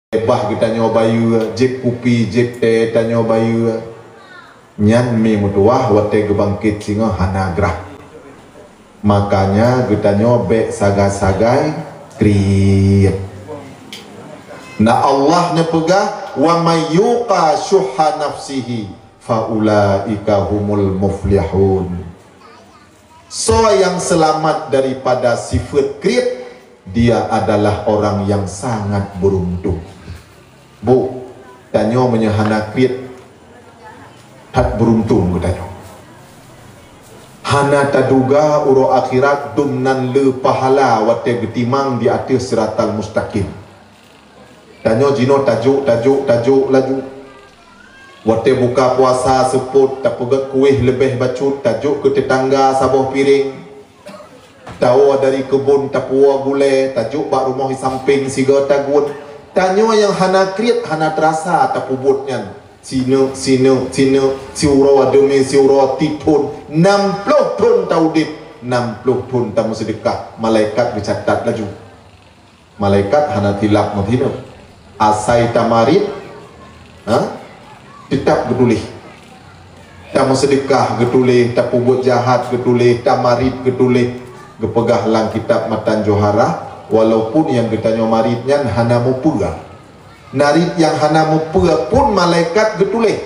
bah kita nyoba bayu jek kupi jek teh tanya bayu nyan mi mutuah wate gebangkit singa hanagrah. Makanya kita nyobe sagai-sagai kriep. Na Allah ne pegah wa may yuqa syuha nafsihi faulaika humul muflihun. So yang selamat daripada sifat kriep, dia adalah orang yang sangat beruntung. Bu, tanya menyahana kriep hat beruntung katanya. Hana taduga uro akhirat dumnan le pahala wate getimang di atas siratal mustaqim. Tanya jino tajuk laju. Wate buka puasa seput tak pegat kuih lebih bacut tajuk ke tetangga sabuh piring. Tahu dari kebun tapua gule tajuk bak rumah di samping siga tagun. Tanya yang hana kriet hana terasa tapubutnya. Sino siuro demi siuro titun 60 tun taudit 60 tun tamu sedekah malaikat bercatat laju. Malaikat hana tilap mathina asai tamarit tetap getulih. Tamu sedekah getulih, tapu buat jahat getulih, tamarit getulih. Gepegah lang kitab Matan Johara walaupun yang getanya maritnya hana mupura. Narit yang hana mupura pun malaikat getulih.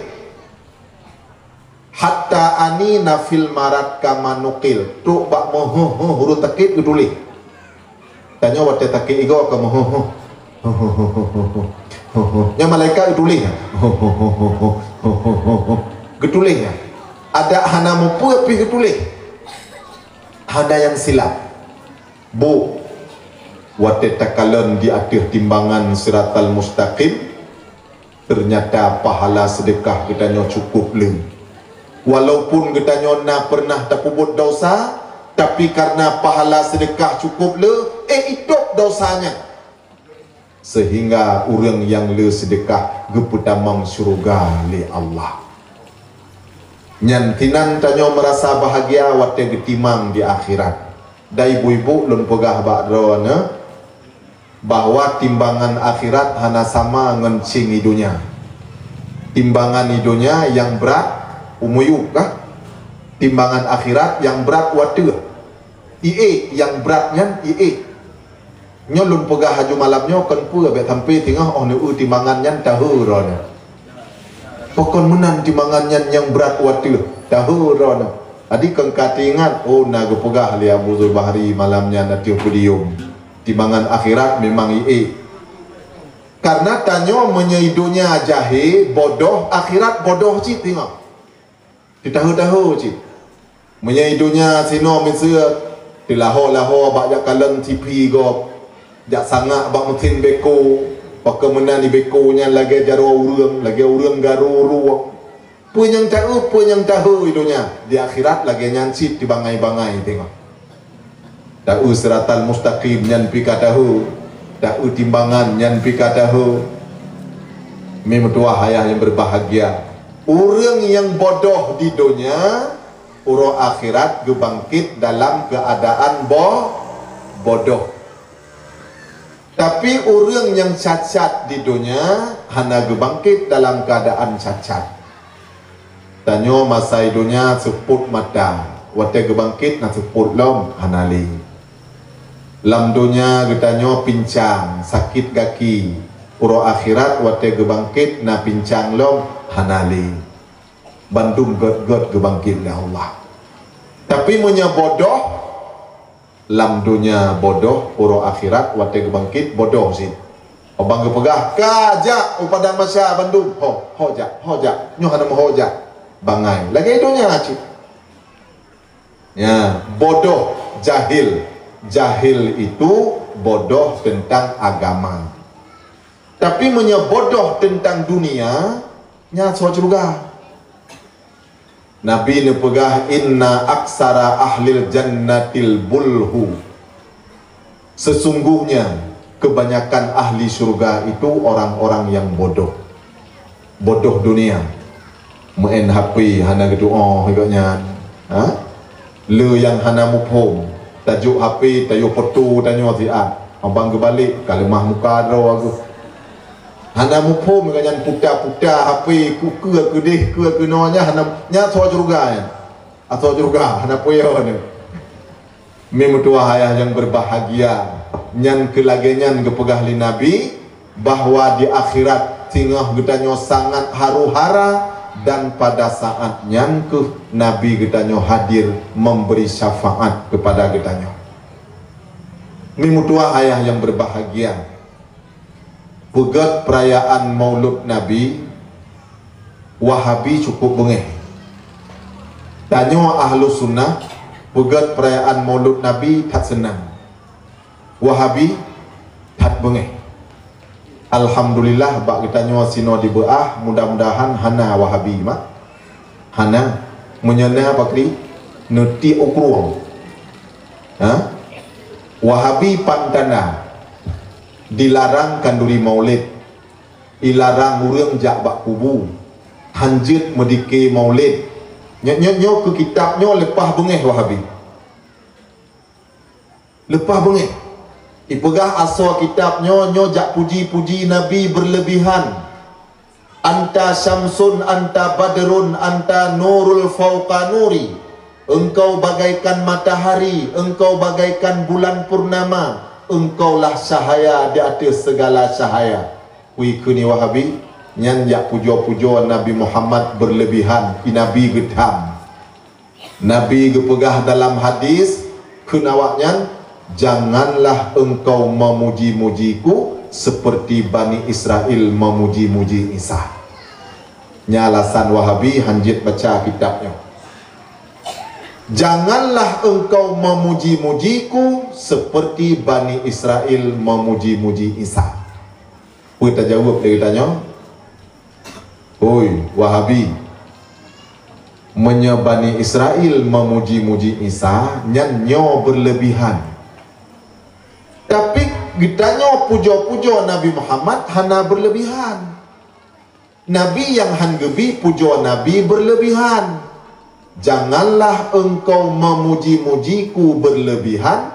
Hatta ani nafil marat kama nukil. Tuk bak moho huruf takit getulih. Tanya wate takit igo ke moho. Yang malaikat getulih. Getulih. Ada hana mupura pi getulih. Ada yang silap. Bu, wate takalan di akhir timbangan siratal mustaqim, ternyata pahala sedekah kita nyo cukup le. Walaupun kita nyo na pernah tapubut dosa, tapi karena pahala sedekah cukup le, hidup dosanya. Sehingga orang yang le sedekah geputamang syurga le Allah. Nyan tinan tanyo merasa bahagia wate getimang di akhirat. Da ibu-ibu lun pegah bakdrona bahwa timbangan akhirat hana sama ngencing idunya. Timbangan idunya yang berat umuyuk kah? Timbangan akhirat yang berat wate. Yang beratnya Nyo lun pegah haju malamnya kan pura bet sampai tengah timbangannya tahu rona. Pokon menan timbangannya yang berat wate tahu rona. Adik kengkat ingat naga pegah li Abu Zul Bahri malamnya natiu podium. Timbangan akhirat memang karena tanyo menyaidunya jahe bodoh akhirat bodoh cik tengok. Ditahu-tahu cik. Menyaidunya sino misal dilaho-laho bak jak kalang TV go. Jak sangak bak metin beko. Pakai menan di bekonya lagi jaro urang, lagi urang garu ruang. Pun yang tahu idunya di akhirat lagi nyansit di bangai-bangai tengok. Tahu siratal mustaqim nyan pika tahu, tahu timbangan nyan pika tahu. Memetua hayah yang berbahagia. Orang yang bodoh di dunia, uro akhirat gebangkit dalam keadaan bodoh. Tapi orang yang cacat di dunia hana gebangkit dalam keadaan cacat. Tanyo masa dunia seput mata, wate gebangkit na seput lom hanali. Lam dunia getanyo pincang, sakit kaki. Uro akhirat wate gebangkit na pincang lom hanali. Bandung god gebangkit le Allah. Tapi munya bodoh lam dunia bodoh, uro akhirat wate gebangkit bodoh sih. Obang gepegah kajak upada masya Bandung hojak nyo hana hojak bangai lagi dunia cik. Ya, bodoh jahil itu bodoh tentang agama. Tapi bodoh tentang dunia nya so juga. Nabi ni pegah inna aksara ahlil jannatil bulhu. Sesungguhnya kebanyakan ahli surga itu orang-orang yang bodoh. Bodoh dunia. Main HP hana gitu ikutnya. Le yang hana muphom. Tajuk HP tayo foto tanyo siat. Abang ke balik kalemah muka draw aku. hana mupum dengan puta-puta HP ku kedih ke nonya hana nya tho juga ya atau juga hana poyo ne memutua ayah yang berbahagia nyan kelagenyan kepegah li nabi bahwa di akhirat tingah getanyo sangat haru-hara dan pada saat nyan ke nabi getanyo hadir memberi syafaat kepada getanyo. Memutua ayah yang berbahagia pegat perayaan Maulud Nabi Wahabi cukup bengeh. Tanyo ahlu sunnah pegat perayaan Maulud Nabi tak senang. Wahabi tak bengeh. Alhamdulillah bak kita nyo sino di beah mudah-mudahan hana Wahabi mak. Hana menyena pakri nuti ukruang. Ha? Wahabi pantana dilarang kanduri maulid, dilarang urang jak bak kubu, hanjut medike maulid. Nyok ke kitabnya lepah bengeh Wahabi. Lepah bengeh. Ipegah asal kitabnya nyo jak puji-puji Nabi berlebihan. Anta syamsun, anta badrun, anta nurul fauqa nuri. Engkau bagaikan matahari, engkau bagaikan bulan purnama. Engkaulah cahaya di atas segala cahaya. Kui kuni Wahabi nyan jak pujo-pujo Nabi Muhammad berlebihan. I Nabi gedam. Nabi gepegah dalam hadis kenawaknya, janganlah engkau memuji-mujiku seperti Bani Israel memuji-muji Isa. Nyalasan Wahabi hanjit baca kitabnya. Janganlah engkau memuji-mujiku seperti Bani Israel memuji-muji Isa. Kita jawab dia tanya, oi Wahabi, Bani Israel memuji-muji Isa nyanyo berlebihan. Tapi ditanya pujo-pujo Nabi Muhammad hana berlebihan. Nabi yang hanggebi pujo Nabi berlebihan. Janganlah engkau memuji-mujiku berlebihan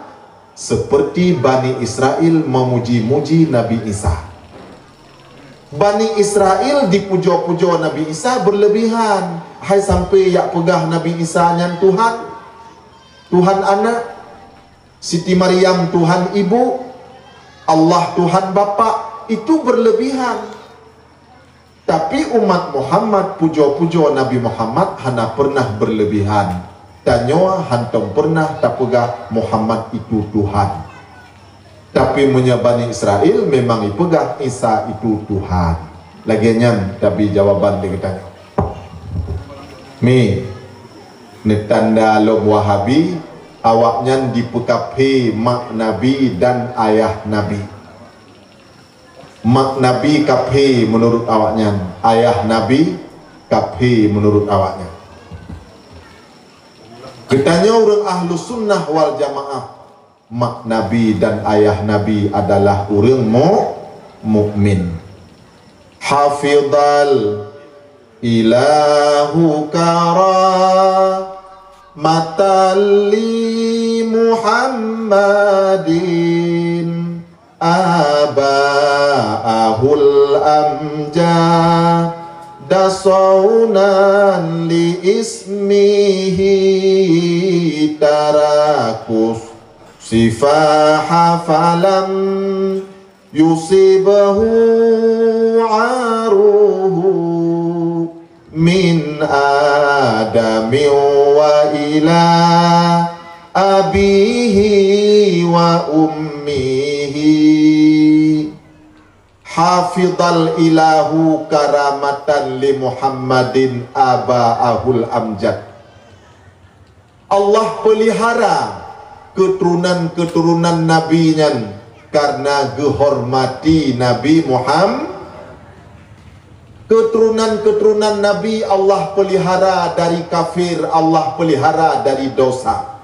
seperti Bani Israel memuji-muji Nabi Isa. Bani Israel dipujo-pujo Nabi Isa berlebihan. Hai sampai yak pegah Nabi Isa nyan Tuhan, Tuhan anak, Siti Maryam Tuhan ibu, Allah Tuhan bapa, itu berlebihan. Tapi umat Muhammad pujo-pujo Nabi Muhammad hana pernah berlebihan. Tanyoa hantam pernah tak pegah Muhammad itu Tuhan. Tapi Bani Israel memang ipegah Isa itu Tuhan. Laginya tapi jawaban dia tanya. Mi netanda lom Wahabi awaknya dipekapi mak Nabi dan ayah Nabi. Mak Nabi kaphi menurut awaknya, ayah Nabi kaphi menurut awaknya. Ketanya orang ahlu sunnah wal jamaah, mak Nabi dan ayah Nabi adalah orang mukmin. Hafidhal ilahu kara matali Muhammadin aba'ahul amja dasaunan li ismihi tarakus sifaha falam yusibahu aruhu min adami wa ila abihi wa ummihi. Hafidhal ilahu karamatan li Muhammadin aba'ahul amjad. Allah pelihara keturunan-keturunan nabinya karena gehormati Nabi Muhammad. Keturunan-keturunan Nabi Allah pelihara dari kafir, Allah pelihara dari dosa.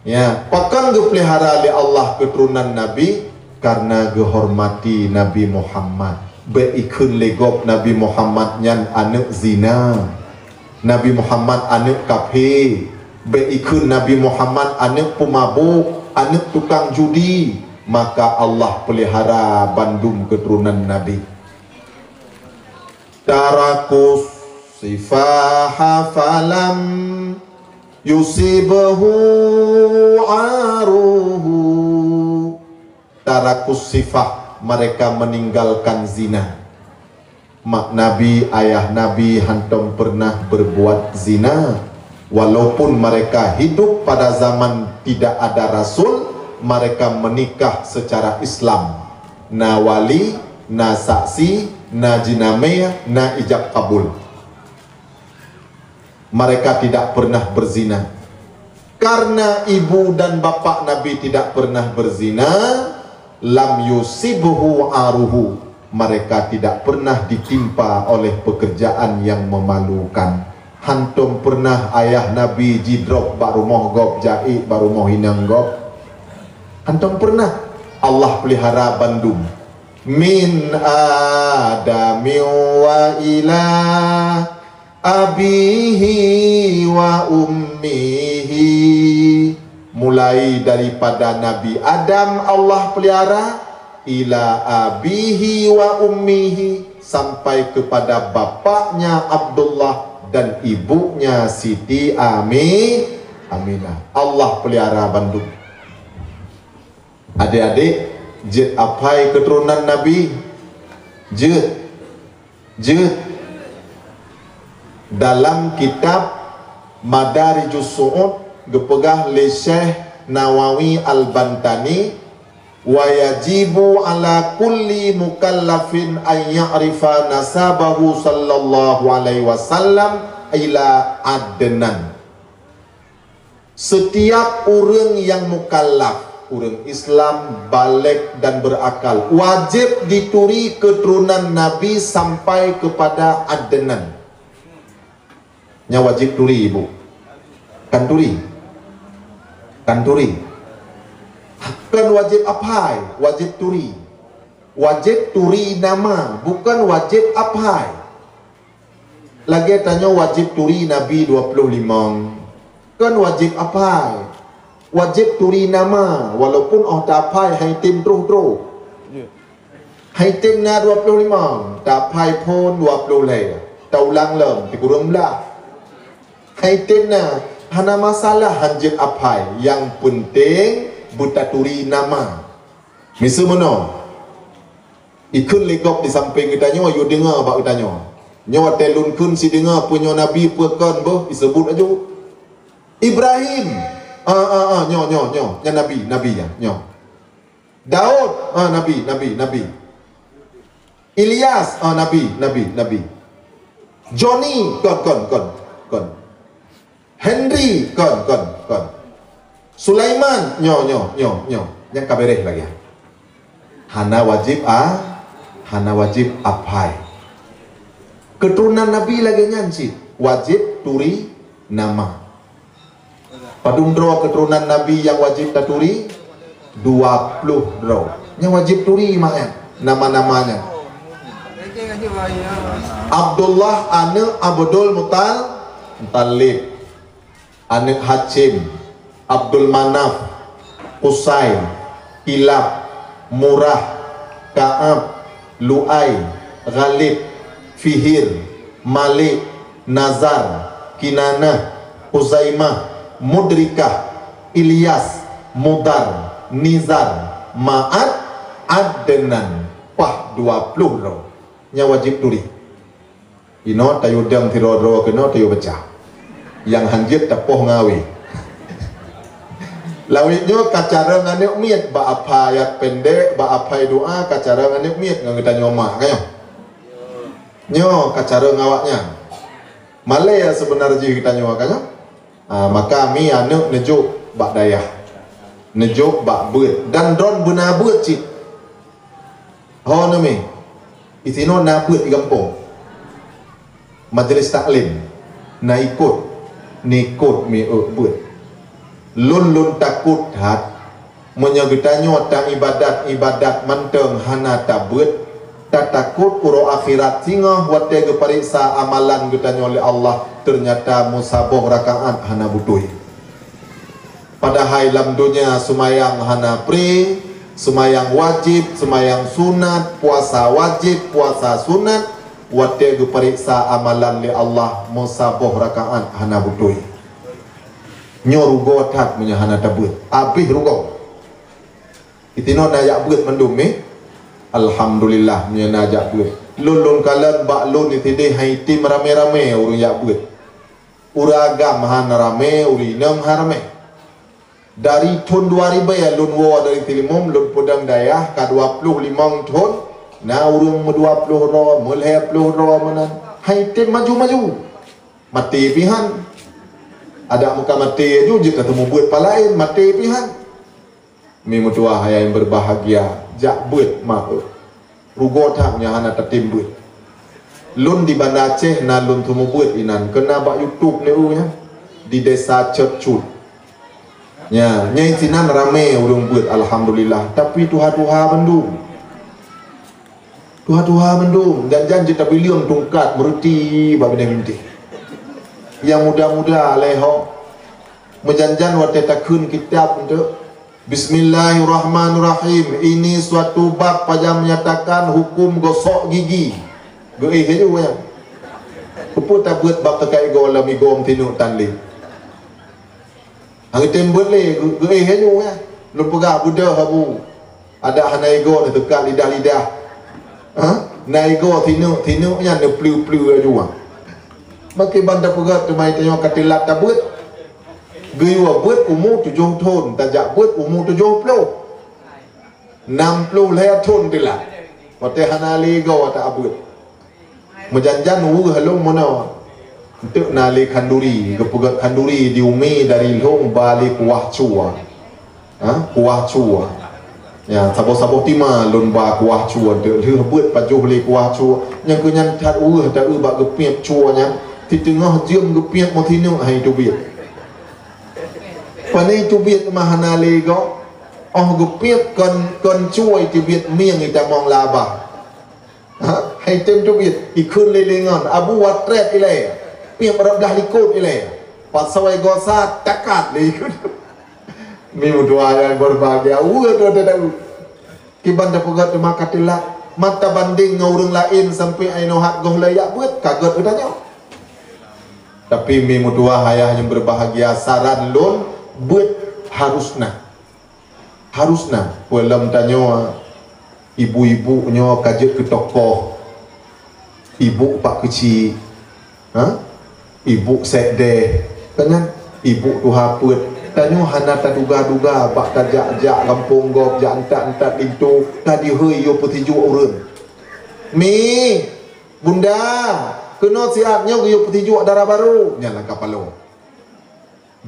Ya, pakan dipelihara oleh Allah keturunan Nabi karena gehormati Nabi Muhammad. Beikun legop Nabi Muhammad nyan anak zina, Nabi Muhammad anak kafir. Beikun Nabi Muhammad anak pemabuk, anak tukang judi. maka Allah pelihara bandum keturunan Nabi. Tarakus sifaha falam yusibahu aruhu. Tarakus sifah, mereka meninggalkan zina. Mak Nabi, ayah Nabi hantam pernah berbuat zina. Walaupun mereka hidup pada zaman tidak ada Rasul, mereka menikah secara Islam. Na wali, na saksi, na jinameh, na ijab kabul. Mereka tidak pernah berzina. Karena ibu dan bapak Nabi tidak pernah berzina, lam yusibuhu aruhu, mereka tidak pernah ditimpa oleh pekerjaan yang memalukan. Hantum pernah ayah Nabi jidrok bak rumah gob jahit bak rumah hinang gob? Hantum pernah? Allah pelihara bandum. Min adami wa ila abihi wa ummihi. Mulai daripada Nabi Adam Allah pelihara, ila abihi wa ummihi, sampai kepada bapaknya Abdullah dan ibunya Siti Aminah. Allah pelihara bandung. Adik-adik, jet apai keturunan Nabi? Jet dalam kitab Madarijus Su'ud gepegah le Syekh Nawawi Al-Bantani, wa yajibu ala kulli mukallafin an ya'rifa nasabahu sallallahu alaihi wasallam ila adnan. Setiap orang yang mukallaf, orang Islam balik dan berakal, wajib dituri keturunan Nabi sampai kepada adnan. Nya wajib turi ibu. Kan turi. Bukan wajib aphai, wajib turi. Wajib turi nama, bukan wajib aphai. Lagi tanya wajib turi Nabi 25. Kan wajib aphai. Wajib turi nama, walaupun tak aphai hai tim terus. Hai tim na 25, tak aphai pun 20 leh. Taulang lem, tikurung belah. Hai tim na hana masalah hanjit aphai, yang penting buta turi nama. Misal mana? Ikun legop di samping kita nyawa, you dengar bak kita nyawa. Nyawa telun kun si dengar punya Nabi puakan boh disebut aja. Ibrahim, nyo Nabi ya, nyo. Daud, Nabi. Ilyas, Nabi. Johnny, kon. Henry, kon. Sulaiman, nyo. Yang kabereh lagi. Hana wajib aphai. Keturunan Nabi lagi nyanci, wajib turi nama. Padung draw keturunan Nabi yang wajib taturi 20 draw. Yang wajib turi maknya nama-namanya. Abdullah anak Abdul Muttalib, anak Hashim, Abdul Manaf, Qusay, Kilab, Murah, Ka'ab, Lu'ay, Ghalib, Fihir, Malik, Nazar, Kinanah, Uzaimah, Mudrikah, Ilyas, Mudar, Nizar, Ma'ad, Adnan. Pah 20 roh. Nya wajib turi. Ino tayu dang tiro kena tayu pecah. Yang hanjit tapoh ngawi. Lawitnya kacara ngane miet ba apa ayat pendek ba apa doa kacara ngane miet ngang kita nyoma kayo. Nyo kacara ngawaknya. Malaya sebenarnya kita nyoma kayo. Maka mi anak nejuk bak dayah. Nejuk bak beut dan don beuna beut cik. Ho nami. Isino na beut di kampung. Majlis taklim na ikut mi beut. Lun takut hat menyagetanyo ta ibadat manteng hana tabut tak takut uro akhirat singa wate ge pariksa amalan getanyo oleh Allah ternyata musaboh rakaat hana butuh. Padahal dalam dunia sumayang hana pri Semayang wajib, semayang sunat, puasa wajib, puasa sunat, wate gu periksa amalan li Allah musaboh rakaat hana butui. Nyo rugo tat punya hana tabut. Habis rugo. Itino nayak buat mendum alhamdulillah punya najak buat. Lulun kalan bak lun itide hai tim rame-rame urang yak buat. Uragam hana rame, urinam harame. Dari tahun 2000 ya lun wa dari Tilimum lun Podang Dayah ka 25 tahun. Na urang 20 ro, mulai 20 ro manan. Hai tim maju-maju. Mati pihan. Ada muka mati aja jika ketemu buat palain mati pihan. Mi mutua yang berbahagia jak buat mak. Rugo tak nya hana tatim buat. Lun di Banda Aceh na lun tumu buat inan kena bak YouTube ni nya di desa Cercut. Ya, nyai sinan rame urang buat alhamdulillah. Tapi tuha-tuha bendung. Tuha-tuha bendung janjan kita bilion tungkat berhenti bak benda minti. Yang muda-muda leho menjanjan wate takun kitab untuk Bismillahirrahmanirrahim. Ini suatu bab pada menyatakan hukum gosok gigi. Goi je ya. Apa tak buat bab terkait golam igom tinuk tanli. Hang tembut le goi je ya. Lu pegah budak habu. Ada hanai go dekat lidah-lidah. Ha? Naigo tinuknya ne plu-plu aja. Maki banda pegat tu mai tanya katilat tak buat. Gaya buat umur 7 tahun, tajak buat umur 70. 60 leh tahun tilah. Wate hanali go tak buat. Menjanjan halung mana. Untuk nali kanduri, kepegat kanduri diumi dari long balik kuah cua. Ha? Kuah cua. Ya, sabo-sabo tima lon ba kuah cua de buat pajuh beli kuah cua. Yang kunyan tat tak bak gepiap cuanya. Di tengah jam gepiak motinuk hai tu biat. Pani tu biat mahana lego. Oh gepiak kon cuai tu biat miang ita mong laba. Ha, hai tem tu biat ikun lelengan abu watret ilai. Piak rabdah likut ilai. Pasawai gosa takat le ikun. Mi mudua yang berbahagia. Tu ada. Kiban dah pegat makatilah mata banding ngurung lain sampai aino hak goh layak buat kaget udahnya. Tapi mi mutua hayah yang berbahagia saran lon buat harusna pulam tanyo ibu-ibu nyo kajet ke tokoh ibu pak kecil ha ibu sekde kan ibu tu haput tanyo hana taduga-duga bak tajak-jak kampung gop jak entak-entak itu tadi hei yo petiju urun mi bunda kena siapnya gaya petiju darah baru nyala kapalo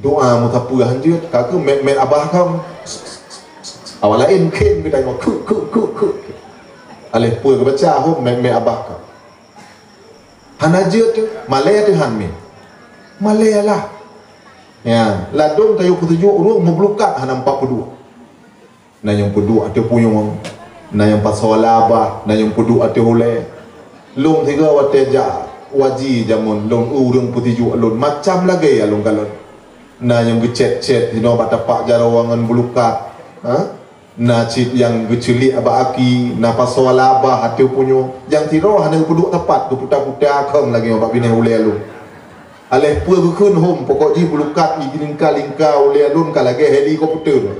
doa mutapu hanjut kakak met abah kam awal lain ken kita tengok ku alih puai baca hom met abah kam hanajut tu malay tu hanmi malay lah ya ladung kayu petiju urung memblukat hana 42 na yang pedu ada puyung na yang pasola abah na yang pedu ada hole lung tiga wate ja waji jamun long urung putiju alun macam lagi alun kalon na yang gecet-cet dino batapak jarawangan bulukat ha na cip yang geceli aba aki na pasola ba hati punyo yang tiro hana puduk tepat keputa-puta kong lagi obak bini ule alun aleh pue bekun hom pokok ji bulukat i lingka ule alun ka lagi helikopter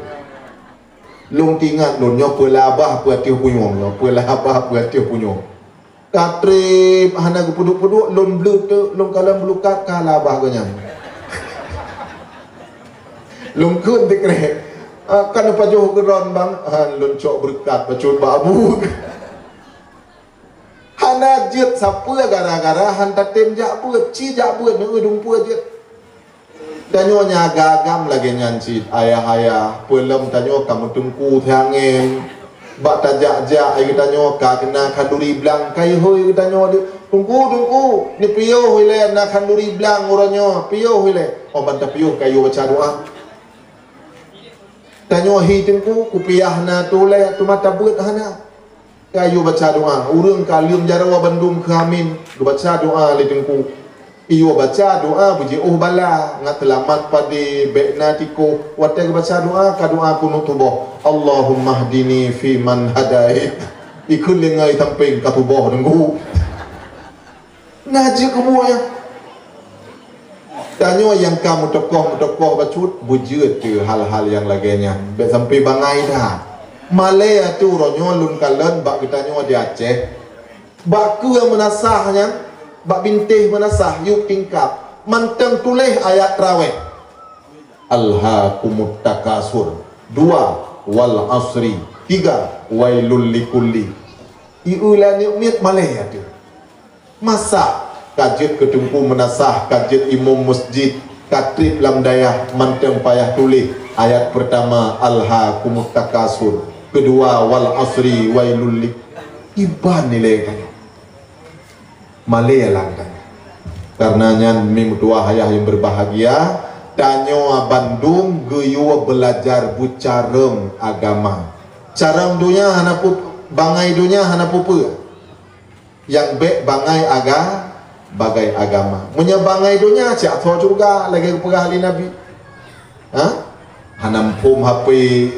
long tingat lon nyo pelabah pu hati punyo nyo pelabah pu hati punyo katrip hana puduk-puduk lon blue tu lon kalam bulukat kala bahaganya lon kun dikre kan pajuh geron bang lon cok berkat bacun babu hana jit sapua gara-gara hanta tem jak buat ci jak buat nu udung pu jit tanyo nya gagam lagi nyancit ayah-ayah pelem tanyo kamu tungku thiangem bak tajak-jak ai tanyo ka kena kanduri blang kai hoi tanyo tungku ni piyo hile na kanduri blang uranyo piyo hile oh banta piyo kayu baca doa tanyo hi tungku ku piyah na tule tu mata buat hana kayu baca doa urang ka lium jarawa bandung ke amin baca doa le tungku Iyo baca doa buji bala ngat telamat pada bekna tiko wate baca doa ka doa kunut tubuh Allahumma hdini fi man hadait ikut lengai tamping ka tubuh nunggu ngaji kamu ya tanya yang kamu tokoh bacut bujut tu hal-hal yang laganya bet sampai bangai dah Malaya tu ronyo lun kalen bak kita nyo di Aceh bak ku yang menasahnya bak bintih menasah yuk tingkap manteng tulis ayat raweh alhaakumut takasur 2 wal asri 3 wailul likulli iulan yukmit Malaya tu masa kajet ketumpu menasah kajet imam masjid katrib lam dayah manteng payah tulis ayat pertama alhaakumut takasur kedua wal asri wailul lik iban nilai kan Malaya langgan karenanya mim dua hayah yang berbahagia tanyo Bandung geyu belajar bucarem agama carem dunia hana pup bangai dunia hana pupu yang be bangai bagai agama munya bangai dunia cak tho juga lagi pegah ali nabi ha hanam pum hape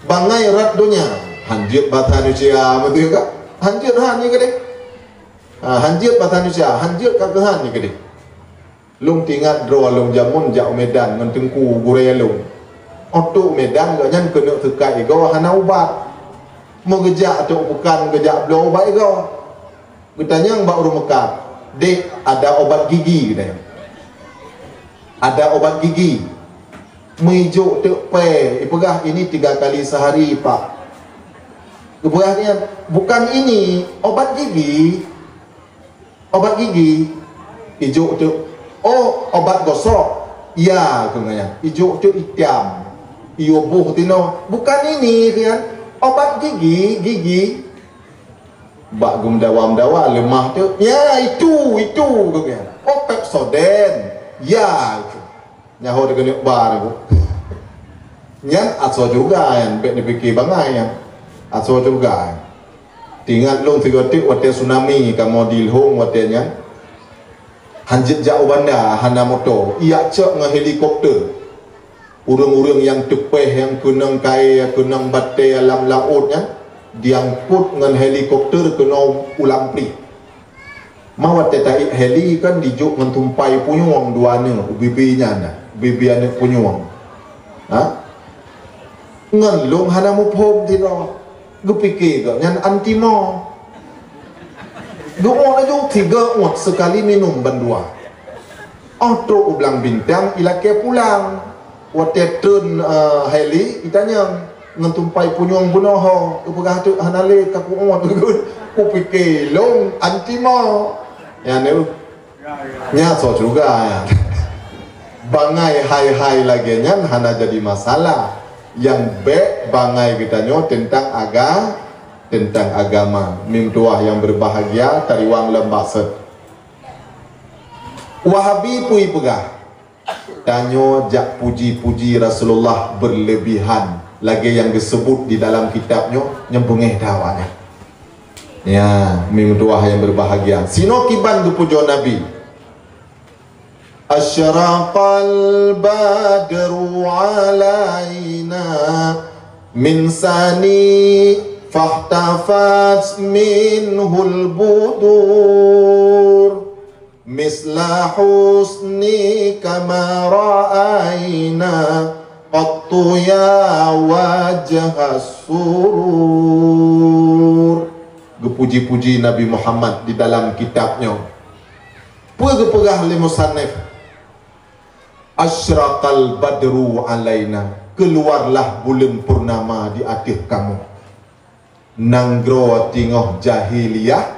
bangai rat dunia hanjut batan usia betul ke hanjut han ni gede hanjut batan usia hanjut ka kehan ni gede lung tingat dro lung jamun jak Medan mentengku guraya lung otok Medan ga nyan kena tekai go hana ubat mau gejak atau bukan gejak blow ubat go bertanya mbak urung Mekah dek ada obat gigi kita ada obat gigi mejuk tekpe ipegah ini 3 kali sehari pak keberanian bukan ini obat gigi ijuk tu obat gosok ya kenganya ijuk tu itiam iyo buh tino bukan ini kan obat gigi bak gum dawa lemah tu ya itu kan Pepsodent ya itu nyaho dengan bar bu nyan aso juga yang bet dipikir bangai yang aso juga tinggal long tigotik wate tsunami kamu dilhong watenya hanjit jauh banda hana motor iya cek nge helikopter urang-urang yang tepeh yang kunang kai kunang batai alam lautnya diangkut dengan helikopter kena ulang pri mawat tetai heli kan dijuk mentumpai punyuang duana bibinya na bibiane punyuang ha ngan long hana mu phom tino gepikir ke nyan antimo doa aja 3 uat sekali minum bandua auto ublang bintang ilake pulang wate turn heli itanya ngentumpai punyuang bunoho upegah tu hanale kaku uat ku pikir long antimo ya ne nya so juga ya bangai hai lagi nyan hana jadi masalah yang be bangai kita nyo tentang agama mim tuah yang berbahagia tariwang lembaset Wahabi pui pegah tanyo jak puji-puji Rasulullah berlebihan lagi yang disebut di dalam kitabnya nyembungeh dawanya ya mim tuah yang berbahagia sino kiban pujo Nabi Asyraqal badru alaina min sani fahtafat minhul budur misla husni kama ra'aina qattu ya wajhas surur gepuji-puji Nabi Muhammad di dalam kitabnya pegah li musannif Asyraqal badru alaina keluarlah bulan purnama di atas kamu nanggro tingoh jahiliyah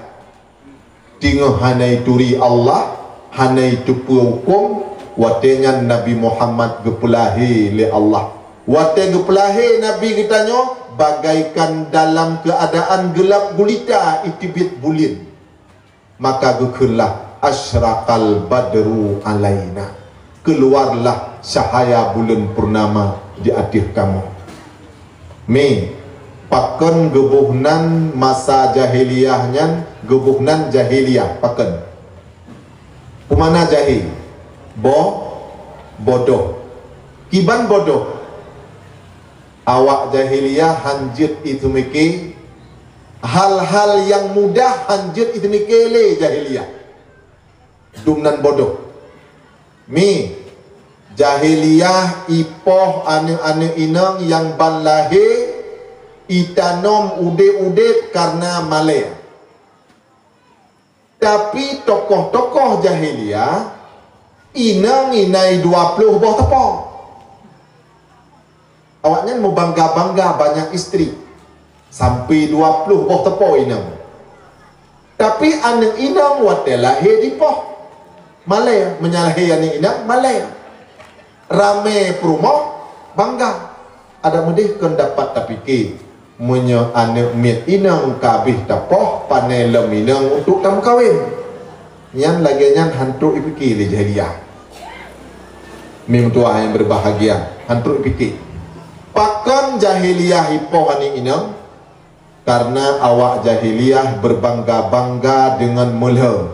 tingoh hanai turi Allah hanai tupu hukum watenya Nabi Muhammad gepulahi li Allah wate gepulahi Nabi kitanya bagaikan dalam keadaan gelap gulita itibit bulin maka gekelah asyraqal badru alaina keluarlah cahaya bulan purnama di atas kamu me paken gebuhnan masa jahiliyahnya gebuhnan jahiliyah paken Pemana jahil? Bodoh. Kiban bodoh. Awak jahiliyah hanjut itu mikir hal-hal yang mudah, hanjut itu mikir le jahiliyah. Dumnan bodoh. Mi jahiliyah ipoh ane-ane inang yang ban lahir itanom ude-ude karena malaya. Tapi tokoh-tokoh jahiliyah inang inai 20 boh tepung. Awaknya mau bangga-bangga banyak isteri sampai 20 boh tepung inang. Tapi anak inang wate lahir di poh Malaya, menyalahi anak inang Malaya. Rame perumah bangga. Ada mudih kan dapat tapi ke menyo anak miat inang kabih tapoh panel lem inang untuk kamu kawin. Yang lagi nyan hantu ipiki le jahiliyah. Mim tua yang berbahagia hantu ipiki. Pakan jahiliyah ipoh ani inang karena awak jahiliyah berbangga-bangga dengan mulha.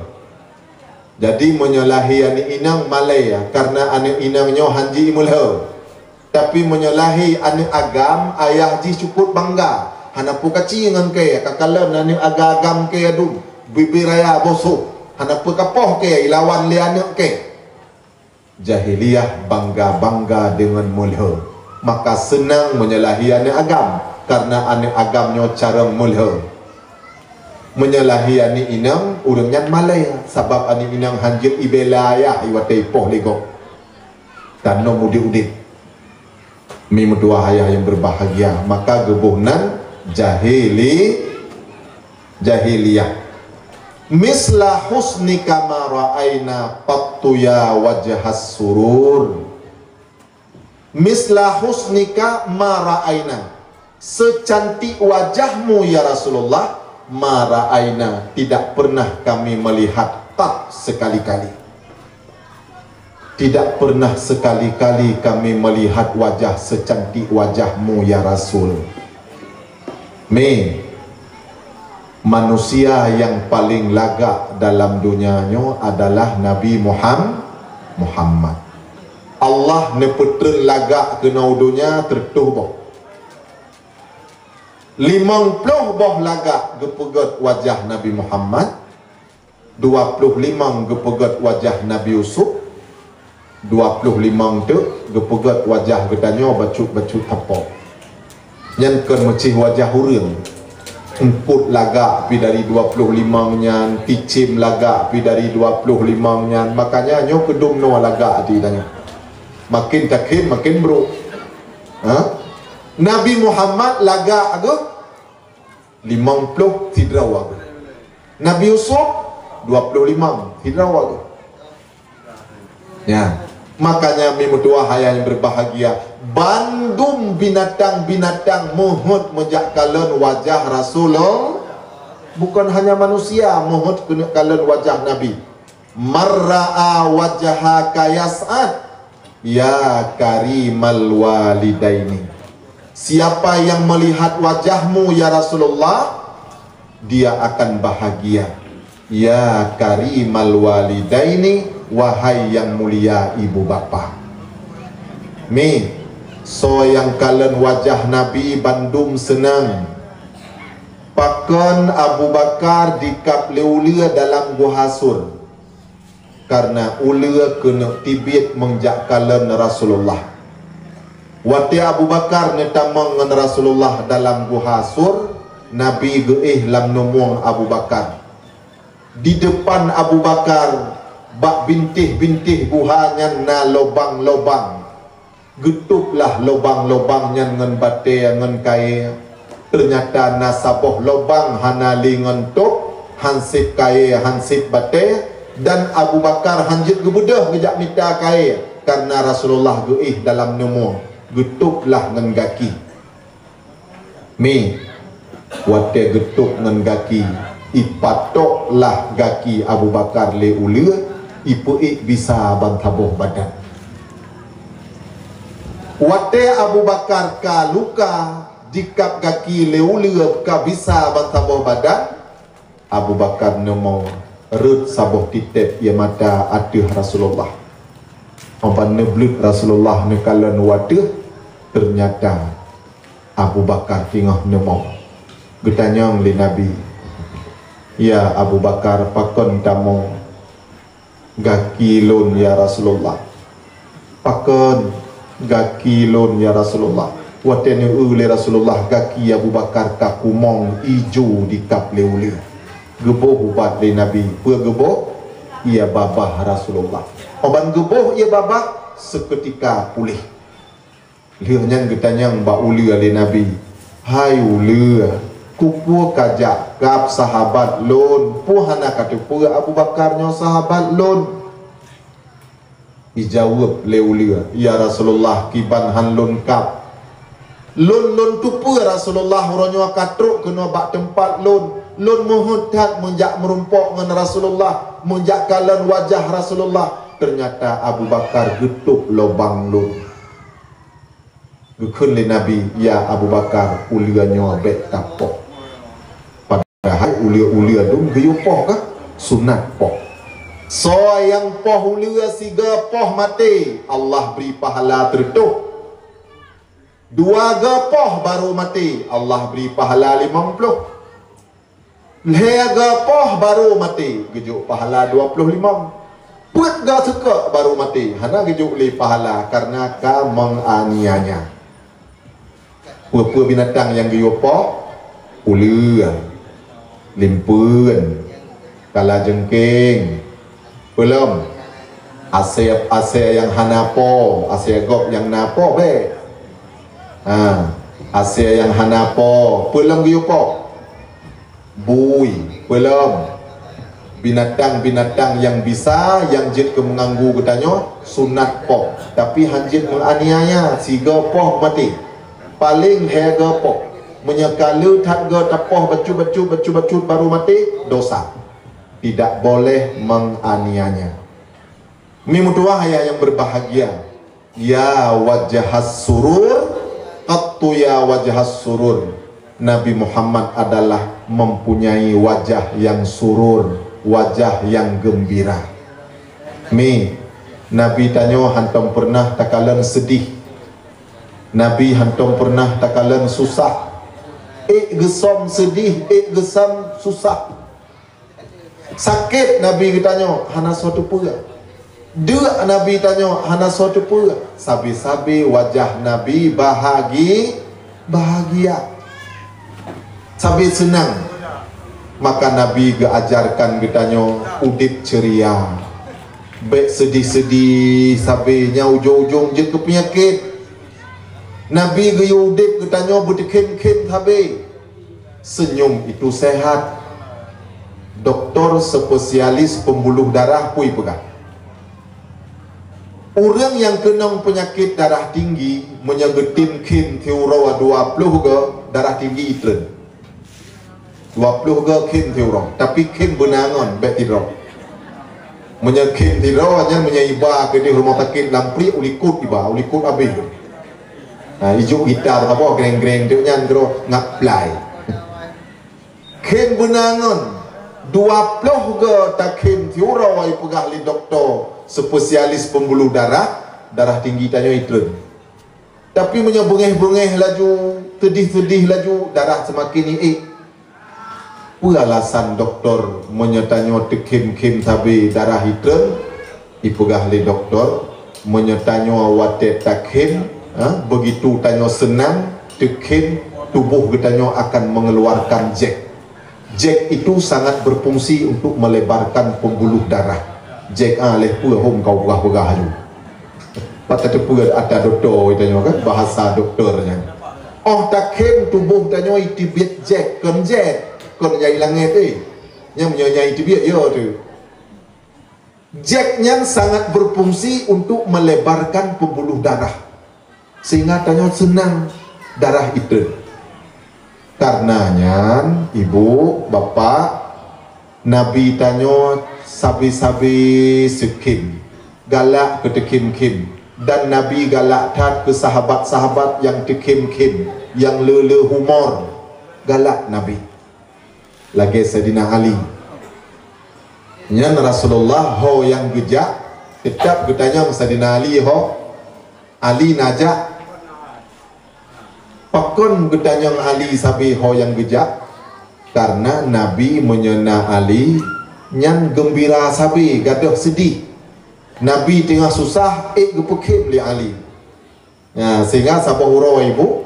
Jadi menyalahi anak inang Malaya karena anak inangnya hanji mulha. Tapi menyalahi anak agam ayah ji cukup bangga. Hanapu kecil dengan ke kakalan anak agam ke adu bibir raya bosok. Hanapu kapoh ke ilawan li anak ke. Jahiliyah bangga-bangga dengan mulha. Maka senang menyalahi anak agam karena anak agamnya cara mulha. Menyalahi anak inang urangnya Malaya sebab anak inang hanjir ibelayah iwate poh lego. Dan no mudi-udit. Mim dua ayah yang berbahagia, maka gebuhnan jahiliyah. Misla husnika ma ra'aina qattu ya wajhas surur. Misla husnika ma ra'aina, secantik wajahmu ya Rasulullah, ma ra'aina, tidak pernah kami melihat tak sekali-kali. Tidak pernah sekali-kali kami melihat wajah secantik wajahmu ya Rasul. Manusia yang paling lagak dalam dunianya adalah Nabi Muhammad. Allah ne putra lagak ke dunia tertuh boh. 50 boh lagak gepegat wajah Nabi Muhammad. 25 gepegat wajah Nabi Yusuf. 25 tu gepegat wajah gedanya bacut-bacut apa. Yang kan mecih wajah hurang. Emput lagak pi dari 25 nyan, kicim lagak pi dari 25 nyan. Makanya nyo kedum no lagak di tanya. Makin takim makin bro. Nabi Muhammad lagak ago 50 tidraw ago. Nabi Yusuf 25 tidraw ago. Ya. Makanya mimudua haya yang berbahagia, bandum binatang-binatang muhut mejak kalon wajah Rasulullah. Bukan hanya manusia muhut kalon wajah Nabi. Marra'a wajhaka yas'ad ya karimal walidaini. Siapa yang melihat wajahmu ya Rasulullah, dia akan bahagia. Ya karimal walidaini, wahai yang mulia ibu bapa. So yang kalian wajah Nabi bandum senang. Pakon Abu Bakar dikap leulia dalam gua hasur. Karena ulia kena tibit mengjak kalian Rasulullah. Wati Abu Bakar netamang dengan Rasulullah dalam gua hasur. Nabi geih lam nomong Abu Bakar. Di depan Abu Bakar bak bintih-bintih buhanya na lobang-lobang. Getuplah lobang-lobangnya ngan bate ngan kai. Ternyata nasaboh lobang hanali ngan tok, hansip kai hansip bate, dan Abu Bakar hanjit gebudah gejak mita kai karena Rasulullah geih dalam nemu. Getuplah ngan gaki. Wate getup ngan gaki, ipatoklah gaki Abu Bakar le ulia. Ipuik bisa bantabuh badan. Wate Abu Bakar ka luka dikap kaki leulia ka bisa bantabuh badan. Abu Bakar nemo rut sabuh titip ia mata aduh Rasulullah. Ompan neblut Rasulullah nekalan waduh, ternyata Abu Bakar tingah nemong. Getanyang li Nabi, ya Abu Bakar pakon tamong gaki lon ya Rasulullah. Pakon gaki lon ya Rasulullah. Watene ule Rasulullah gaki Abu Bakar kakumong ijo di kap leule. Geboh ubat li Nabi, pua geboh ia babah Rasulullah. Oban geboh ia babah seketika pulih. Lihatnya getanyang ba uli li Nabi, hai uli kupu kajak gap sahabat lon puhana kata pua Abu Bakarnya sahabat lon. Dijawab le uli, ya Rasulullah kiban han lon kap lon tupu Rasulullah ronyo katruk kena bak tempat lon muhudat menjak merumpok dengan Rasulullah, menjak kalan wajah Rasulullah. Ternyata Abu Bakar getuk lubang lon. Gukun li Nabi, ya Abu Bakar uliannya bet tapok. Padahal ulia dum geyu poh kah? Sunat poh. So yang poh ulia siga poh mati, Allah beri pahala tertuh. Dua gapoh baru mati, Allah beri pahala 50. Lega poh baru mati, gejuk pahala 25. Puat ga suka baru mati, hana gejuk li pahala karena ka menganiaya. Pua-pua binatang yang gejuk poh, ulia, limpun, kala jengking, belum, asep yang hana poh, asep gop yang napo be. Asia yang hanapo pelem giyupo bui pelem binatang-binatang yang bisa yang jid ke mengganggu katanya sunat po, tapi hanjit menganiaya siga poh mati paling hega poh menyekalu tatga tapoh bacu baru mati dosa, tidak boleh menganiaya. Mimutuah yang berbahagia, ya wajahas surur qattu ya wajhas surur. Nabi Muhammad adalah mempunyai wajah yang surur, wajah yang gembira. Nabi tanya hantam pernah takalan sedih, Nabi hantam pernah takalan susah. Gesam sedih, gesam susah, sakit. Nabi tanya hana suatu pula. Dua Nabi tanya hana suatu pula. Sabi-sabi wajah Nabi bahagia, sabi senang. Maka Nabi geajarkan bertanya udip ceria, baik sedih-sedih sabinya ujung-ujung je ke penyakit. Nabi ge udip bertanya berdekin-kin sabi. Senyum itu sehat. Doktor spesialis pembuluh darah pui pegang. Orang yang kena penyakit darah tinggi menyegetim kin teurawa 20 ke darah tinggi itren 20 ke kin teurawa, tapi kin benangan bet tidro menyekin tidro hanya menyaiba ke di rumah sakit lampri ulikut iba ulikut abis. Nah ijuk gitar apa greng-greng tu nyan kero ngaplai kin benangan 20 ke takin teurawa ipegah li doktor spesialis pembuluh darah tinggi tanya itu. Tapi menyebungeh-bungeh laju, tedih-tedih laju, darah semakin iik. Apa alasan doktor menyetanya tekim-kim tabi darah itu? Ipegah li doktor menyetanya watet takim, begitu tanya senang, tekim tubuh katanya akan mengeluarkan jack. Jack itu sangat berfungsi untuk melebarkan pembuluh darah. Jack leh pula hom kau pegah haju. Patah pula ada doktor itu kan bahasa doktornya. Oh takem tubuh tanya itibit jack kon nyai langit yang menyai itibit yo tu. Jacknya sangat berfungsi untuk melebarkan pembuluh darah sehingga tanya senang darah itu. Karenanya ibu bapak Nabi tanya sabi-sabi sekim galak ke tekim-kim, dan Nabi galak tat ke sahabat-sahabat yang tekim-kim, yang lele humor, galak Nabi. Lagi Sayyidina Ali Nyan Rasulullah ho yang gejak tetap getanya Sayyidina Ali ho Ali najak pakon getanya Ali sabi ho yang gejak karena Nabi menyena Ali nyan gembira sabi gaduh sedih Nabi tengah susah gepekim li Ali sehingga sabah hurau ibu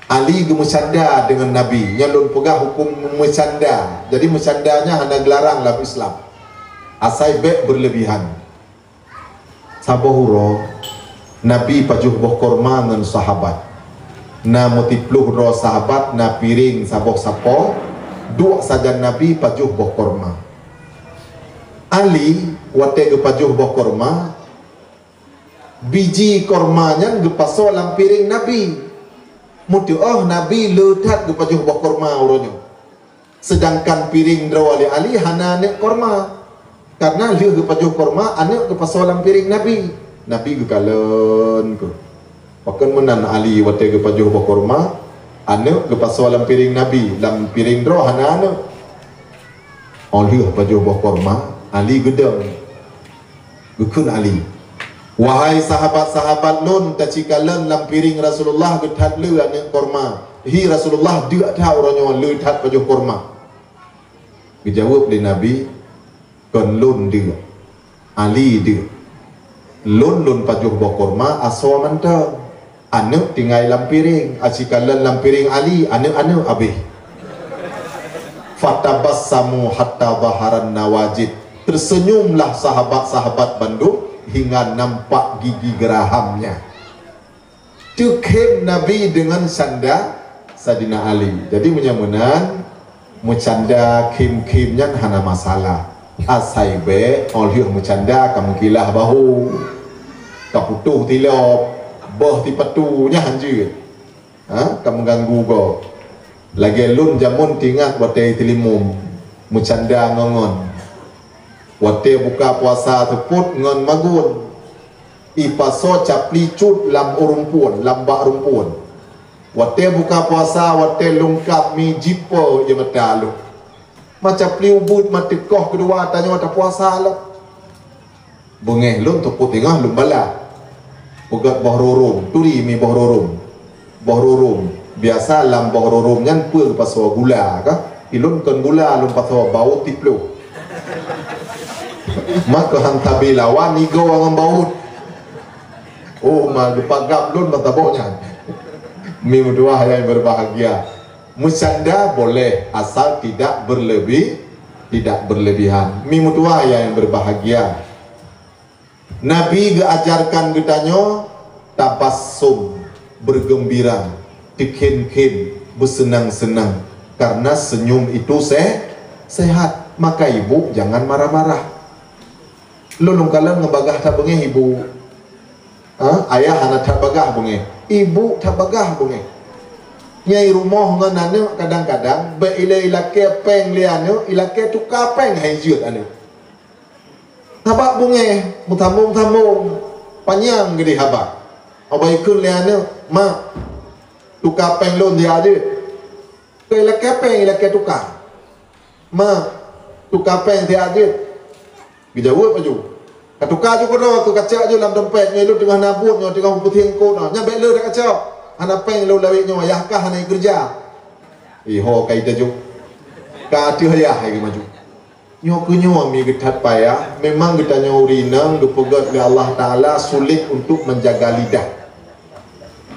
Ali gemusanda dengan Nabi yang lun pegah hukum musanda. Jadi musandanya hanya gelarang dalam Islam. Asai bek berlebihan. Sabohuro Nabi pajuh boh korma dengan sahabat. Na multipluh ro sahabat na piring saboh sapo. Dua saja Nabi pajuh boh korma. Ali wate ge pajuh boh korma. Biji kormanya gepaso dalam piring Nabi. Mutu Nabi letat kepajuh buah korma uronyo. Sedangkan piring drawali Ali hana nek korma. Karena dia kepajuh korma anek ke pasolam piring Nabi. Nabi ke kalen ke. Pakan menan Ali wate kepajuh buah korma anek ke pasolam piring Nabi. Dalam piring draw hana anek. Oleh kepajuh buah korma Ali gedang. Gukun Ali. Wahai sahabat-sahabat lun tacikalan lam piring Rasulullah getat le anek korma. Hi Rasulullah dia tahu orangnya letat pajuh korma. Dijawab di Nabi kon lun dia. Ali dia. Lun pajuh buah korma asal mantap. Anek tinggal lam piring, acikalan lam piring Ali, anek habis. Fatabassamu hatta zaharan nawajid. Tersenyumlah sahabat-sahabat Bandung hingga nampak gigi gerahamnya. Tukem Nabi dengan sanda Sayyidina Ali. Jadi menyamanan mencanda kim-kimnya hana masalah. Asai be oleh mencanda kamu kilah bahu. Kaputuh tilop, boh tipatunya hanjir. Kamu ganggu go. Lagi lun jamun tingat batai tilimum. Mencanda ngongon. Wate buka puasa teput ngon magun ipaso capli cut lam urumpuan lam bak rumpuan. Wate buka puasa wate lungkap mi jipo je matalu macam pli ubud matekoh kedua tanya wata puasa lah bengeh lun teput tengah lum bala pegat bahrurum turi mi bahrurum biasa lam bahrurum nyan pul paso gula kah ilun kon gula lum paso bau tiplu maka hantar bilawan ni go orang baut. Oh mah dipagap lun bataboknya. Mim dua yang berbahagia. Musanda boleh asal tidak berlebihan. Mim dua yang berbahagia. Nabi geajarkan ditanya tabassum bergembira, dikin-kin bersenang-senang karena senyum itu sehat. Maka ibu jangan marah-marah. Lulung kalam ngebagah tak bengeh ibu. Ayah anak tak bagah bengeh. Ibu tak bagah bengeh. Nyai rumah ngan anak kadang-kadang be ilake peng liane ilake tukar peng hajut ane. Habak bengeh mutamung panjang gede habak. Abai kun liane ma tukar peng lon dia ada. Ke ilake peng ilake tukar. Ma tukar peng dia ada. Dijawab baju. Katukar juga dah, tu kacak je dalam dompet, nyai lu tengah nabut, nyai tengah putih engkau dah. Nyai bela dah kacak. Hana peng lu lawik nyai, ayahkah hana kerja. Ho kaidah juk. Ka ati hayah hai maju. Nyai kunyo mi getat payah, memang kita nyuri nang gepegat oleh Allah Taala sulit untuk menjaga lidah.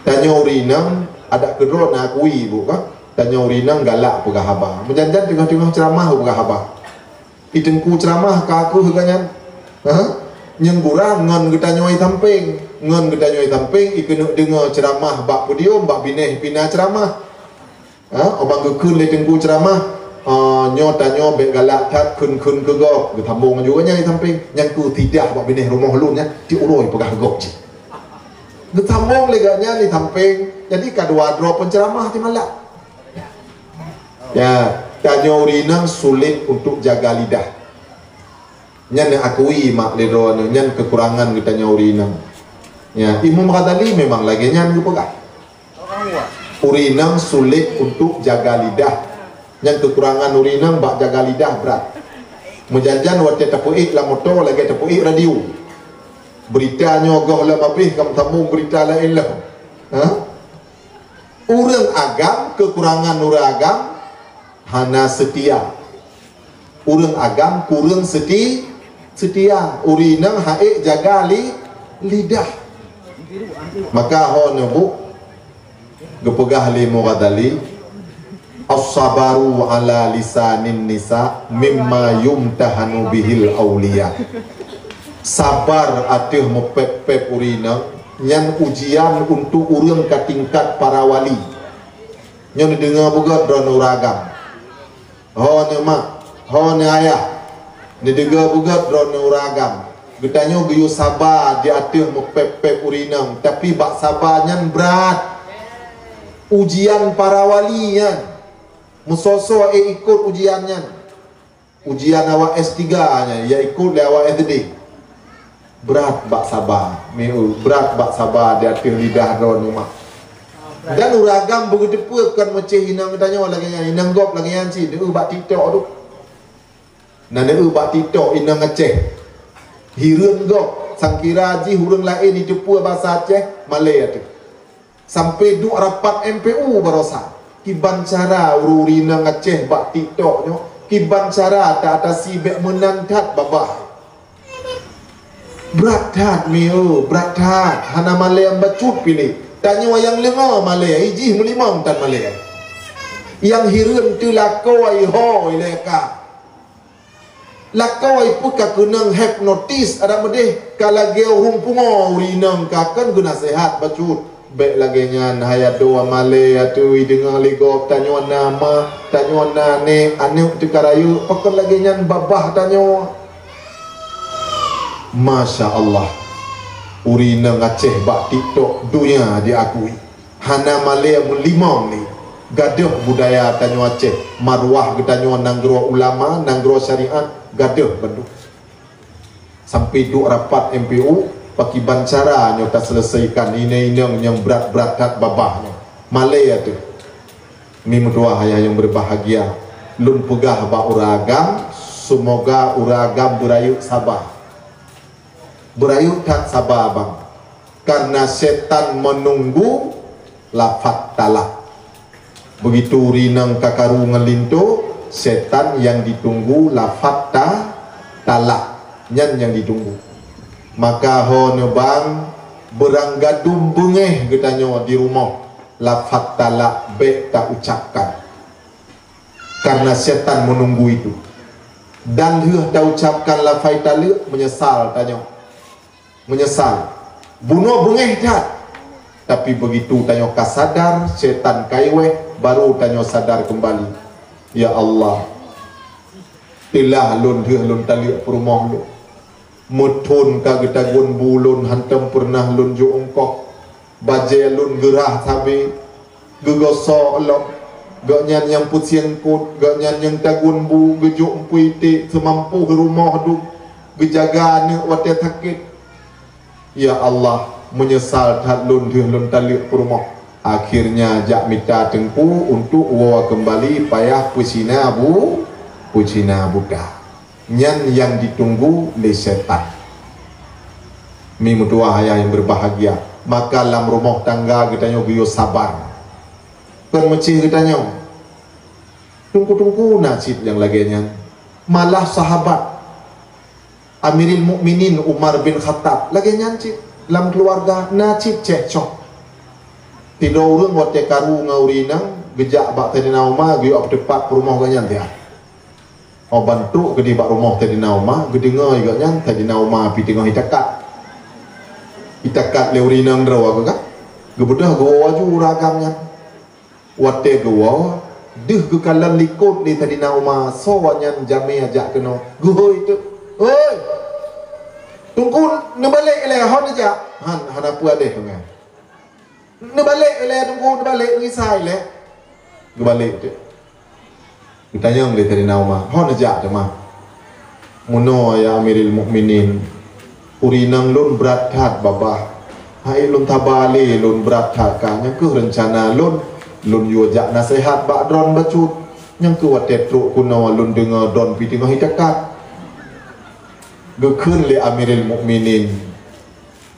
Tanya urinang ada kedua nak akui ibu kan? Tanya urinang galak pegah haba. Menjanjan tengah-tengah ceramah pegah haba. Itengku ceramah ke aku kan yang kurang ngon kita nyoi tamping ikut dengar ceramah bak podium bak bineh pina ceramah obang gekun le tengku ceramah nyo tanyo bek galak tat kun ke gop ke tambung juga nyai tamping yang ku tidak bak bineh rumah lu nya ti uroi pegah gop je ke tambung le ganya ni tamping jadi kadua dro penceramah ti malak ya. Tanya urinang sulit untuk jaga lidah. Nyan akui mak ledro nyan kekurangan kita tanya urinang. Ya, Imam Ghazali memang lagi nyan pegang. Urinang sulit untuk jaga lidah. Nyan kekurangan urinang bak jaga lidah berat. Mujajan waktu tapuik lah motor lagi tapuik radio. Berita nyogoh lah mabih kam tamu berita lain lah. Ha? Urang agam kekurangan uragam hana setia. Urang agam kurang setia. Urinang haik jaga lidah. Maka ho nyobu gepegah limo kadali as-sabaru ala lisanin nisa mimma yumtahanu bihil awliya. Sabar atih mepep-pep urina nyan ujian untuk urang ke tingkat para wali. Nyan dengar buka drone uragam. Ho ne mak, ho ne ayah. Ni dengar buka drone uragam. Getanya geyu sabar di atih mepep-pep urina, tapi bak sabar nyan berat. Ujian para wali nyan. Musoso ikut ujiannya. Ujian awak S3 nya, ya ikut le awak SD. Berat bak sabar. Berat bak sabar di atas lidah ron rumah. Dan uragam begitu pun kan macam hinang katanya lagi yang hinang gop lagi yang si dia bak TikTok tu. Nah dia bak TikTok hinang Aceh. Hirun gop sangkira ji hurung lain itu pun bahasa Aceh Malay tu. Sampai duk rapat MPU barosa. Kiban cara ururina Aceh bak TikTok nyo, kiban cara tak ada sibek menantat babah. Berat tat meo, berat tat. Hana Malay yang bacut pilih. Tanya yang lenga Malay, ijih melimang tan Malay. Yang hirun tu lakoi ho ileka. Lakoi pun ka kunang hypnotis ada medeh kala ge rumpungo urinang ka kan guna sehat bacut. Baik lagi nyan hayat doa Malay atu dengar ligop tanyo nama tanyo nane ane tu karayu pakon lagi nyan babah tanyo. Masya Allah, urina Aceh bak TikTok dunia diakui. Hana Malay melimang ni gaduh budaya tanyo Aceh, marwah tanyo nanggro ulama nanggro syariat gaduh bendu. Sampai duk rapat MPU paki bancara nyo tak selesaikan ini-inang yang berat-berat kat babahnya. Malay tu. Mi mudua hayah yang berbahagia. Lun pegah ba uragam, semoga uragam berayut sabar. Berayut tak sabar bang. Karena setan menunggu lafat talak. Begitu rinang kakaru ngelinto, setan yang ditunggu lafat talak. Nyan yang ditunggu. Maka ho bang beranggadum bengeh katanya di rumah lafaz talak baik tak ucapkan karena setan menunggu itu. Dan dia tak ucapkan lafaz talak menyesal tanya. Menyesal. Bunuh bengeh tak. Tapi begitu tanya kasadar setan kaiweh baru tanya sadar kembali. Ya Allah. Tilah lun dia lun talak rumah lu. Mutun ka getagun bulun hantam pernah lun ju ongkok baje lun gerah sabi gegoso lok gaknyan yang putsien kut gaknyan yang tagun bu gejuk empuiti semampu ke rumah du gejaga ne wate sakit. Ya Allah, menyesal tak lun dia lun talik rumah. Akhirnya jak minta tengku untuk wa kembali payah pusina buddha. Nyan yang ditunggu oleh setan. Mi mutua hayah yang berbahagia. Maka dalam rumah tangga kita nyobiyo sabar. Kan mecih kita nyom. Tunggu-tunggu nasib yang laginya. Malah sahabat Amiril Mukminin Umar bin Khattab lagi nyancip dalam keluarga nasib cekcok. Tidak orang wate karu ngaurina gejak bak tadi nauma giyo ap tepat rumah ganyan dia. Oh bantu ke di bak rumah tadi nauma gedengar juga nyan tadi nauma pi tengah itakat leurina ndraw aku kan gebedah go waju ragamnya wate go deh ke kalan likut di tadi nauma so nyan jame ajak kena go itu oi tunggu ne balik le hon aja han apa ada tu kan ne balik le tunggu ne balik ngisai le ge balik tu kita yang le tadi nauma hon aja tu mah muno ya Amiril Mukminin urinang lun berat hat babah hai lun tabali lun berat hat ka yang ke rencana lun yojak nasihat bak dron bacut yang ke watet truk kuno lun dengar don pi tengah hitakat gekun li Amiril Mukminin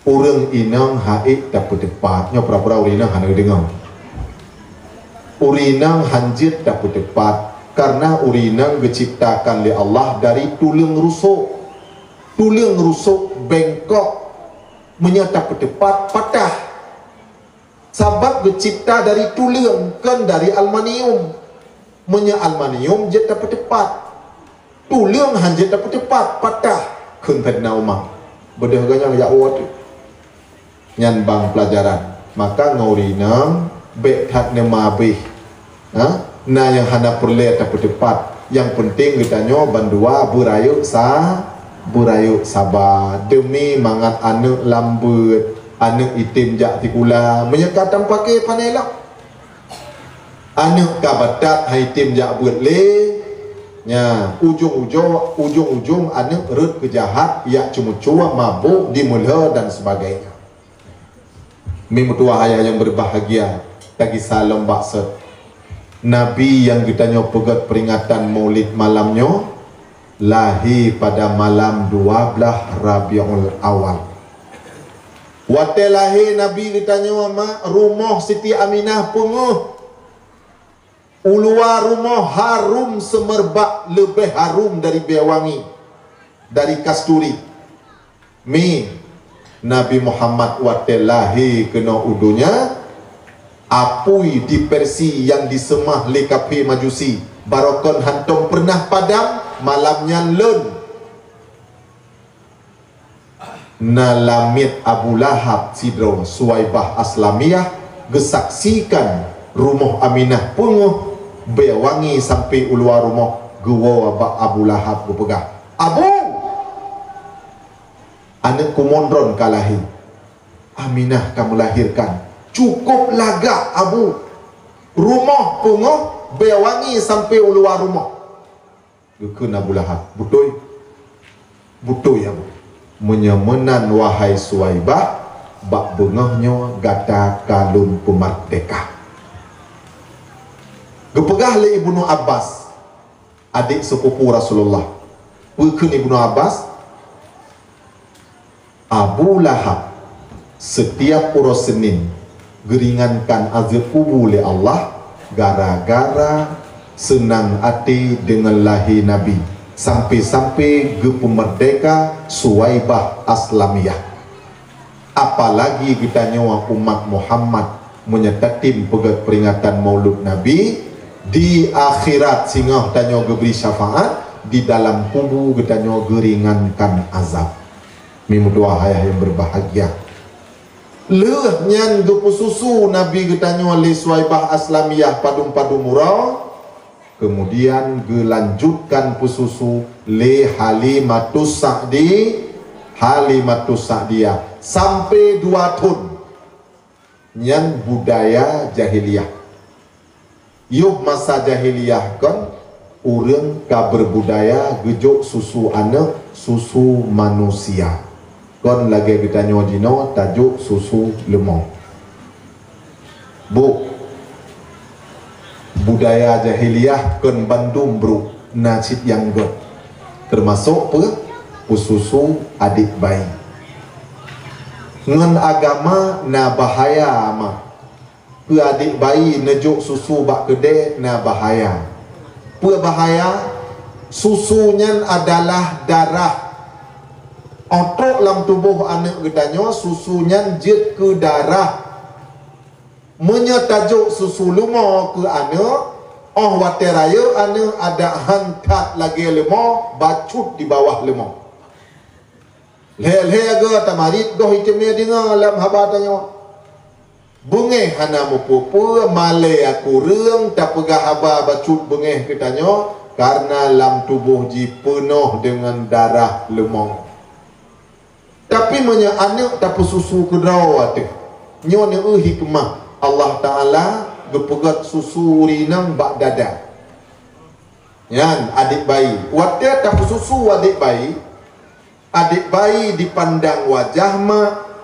urang inang haid dapat tepatnya pura-pura urinang hana dengar urinang hanjit dapat tepat karena urinang diciptakan oleh Allah dari tulang rusuk bengkok menyata tepat patah sebab dicipta dari tulang kan dari aluminium aluminium je dapat tepat tulang hanjit dapat tepat patah kan tadna umang bedah ganyang ya awat nyan bang pelajaran maka ngaurinang bekat nemabih nah yang hana perle dapat tepat yang penting ditanya bandua burayu sabar demi mangat anak lambut anak itim jak tikula menyekatan pakai panelak anak kabatat hai itim jak buat le nya ujung-ujung anak rut kejahat ya cuma mabuk dimulha dan sebagainya. Mimutua ayah yang berbahagia bagi salam baksud Nabi yang ditanya pegat peringatan maulid malamnya lahir pada malam 12 Rabiul Awal. Waktu lahir Nabi ditanya sama rumah Siti Aminah penguh. Uluar rumah harum semerbak lebih harum dari bewangi, dari kasturi. Nabi Muhammad waktu lahir kena udunya apui di Persi yang disemah lekapi majusi. Barokon hantum pernah padam malamnya len nalamit Abu Lahab sidro Suwaibah Aslamiyah gesaksikan rumah Aminah punguh bewangi sampai uluar rumah gua Abu Lahab berpegah Abu anak kumondron kalahi Aminah kamu lahirkan cukup lagak Abu rumah punguh bewangi sampai uluar rumah gekun Abu Lahab butuh ya Bu menyemenan wahai Suwaibah bak bengahnya gata kalun pemerdeka gepegah le Ibnu Abbas adik sepupu Rasulullah gekun Ibnu Abbas Abu Lahab setiap uras Senin geringankan azab kubur oleh Allah gara-gara senang hati dengan lahir Nabi sampai-sampai ge pemerdeka Suwaibah Aslamiyah. Apalagi kita nyawa umat Muhammad menyetatim pegat peringatan Maulud Nabi di akhirat singgah tanya geberi syafaat di dalam kubur kita nyawa geringankan azab. Mimu doa ayah yang berbahagia. Leh nyan gepu susu Nabi kita nyawa li Suwaibah Aslamiyah padu murau. Kemudian gelanjutkan pesusu le Halimatus Sa'diyah sampai 2 tahun yang budaya jahiliyah. Yuk masa jahiliyah kan urang ka berbudaya gejuk susu anak susu manusia. Kan lagi kita nyodino tajuk susu lemong. Bu budaya jahiliyah kan bandung bro nasib yang god termasuk susu adik bayi ngan agama na bahaya ama adik bayi nejuk susu bak gede na bahaya bahaya susunya adalah darah otot dalam tubuh anak gedanya susunya jet ke darah menyatajuk susu lemah ke anak wateraya anak ada hantat lagi lemah bacut di bawah lemah leh ke tamarit goh itemnya dengar dalam habatanya bengeh hana mupupu malai aku reung tak pegah haba bacut bengeh kitanya karena dalam tubuh ji penuh dengan darah lemah tapi menya anak tak susu kedraw ate nyonya hikmah Allah Ta'ala gepegat susu urinang bak dada yan adik bayi waktu tak susu adik bayi dipandang wajah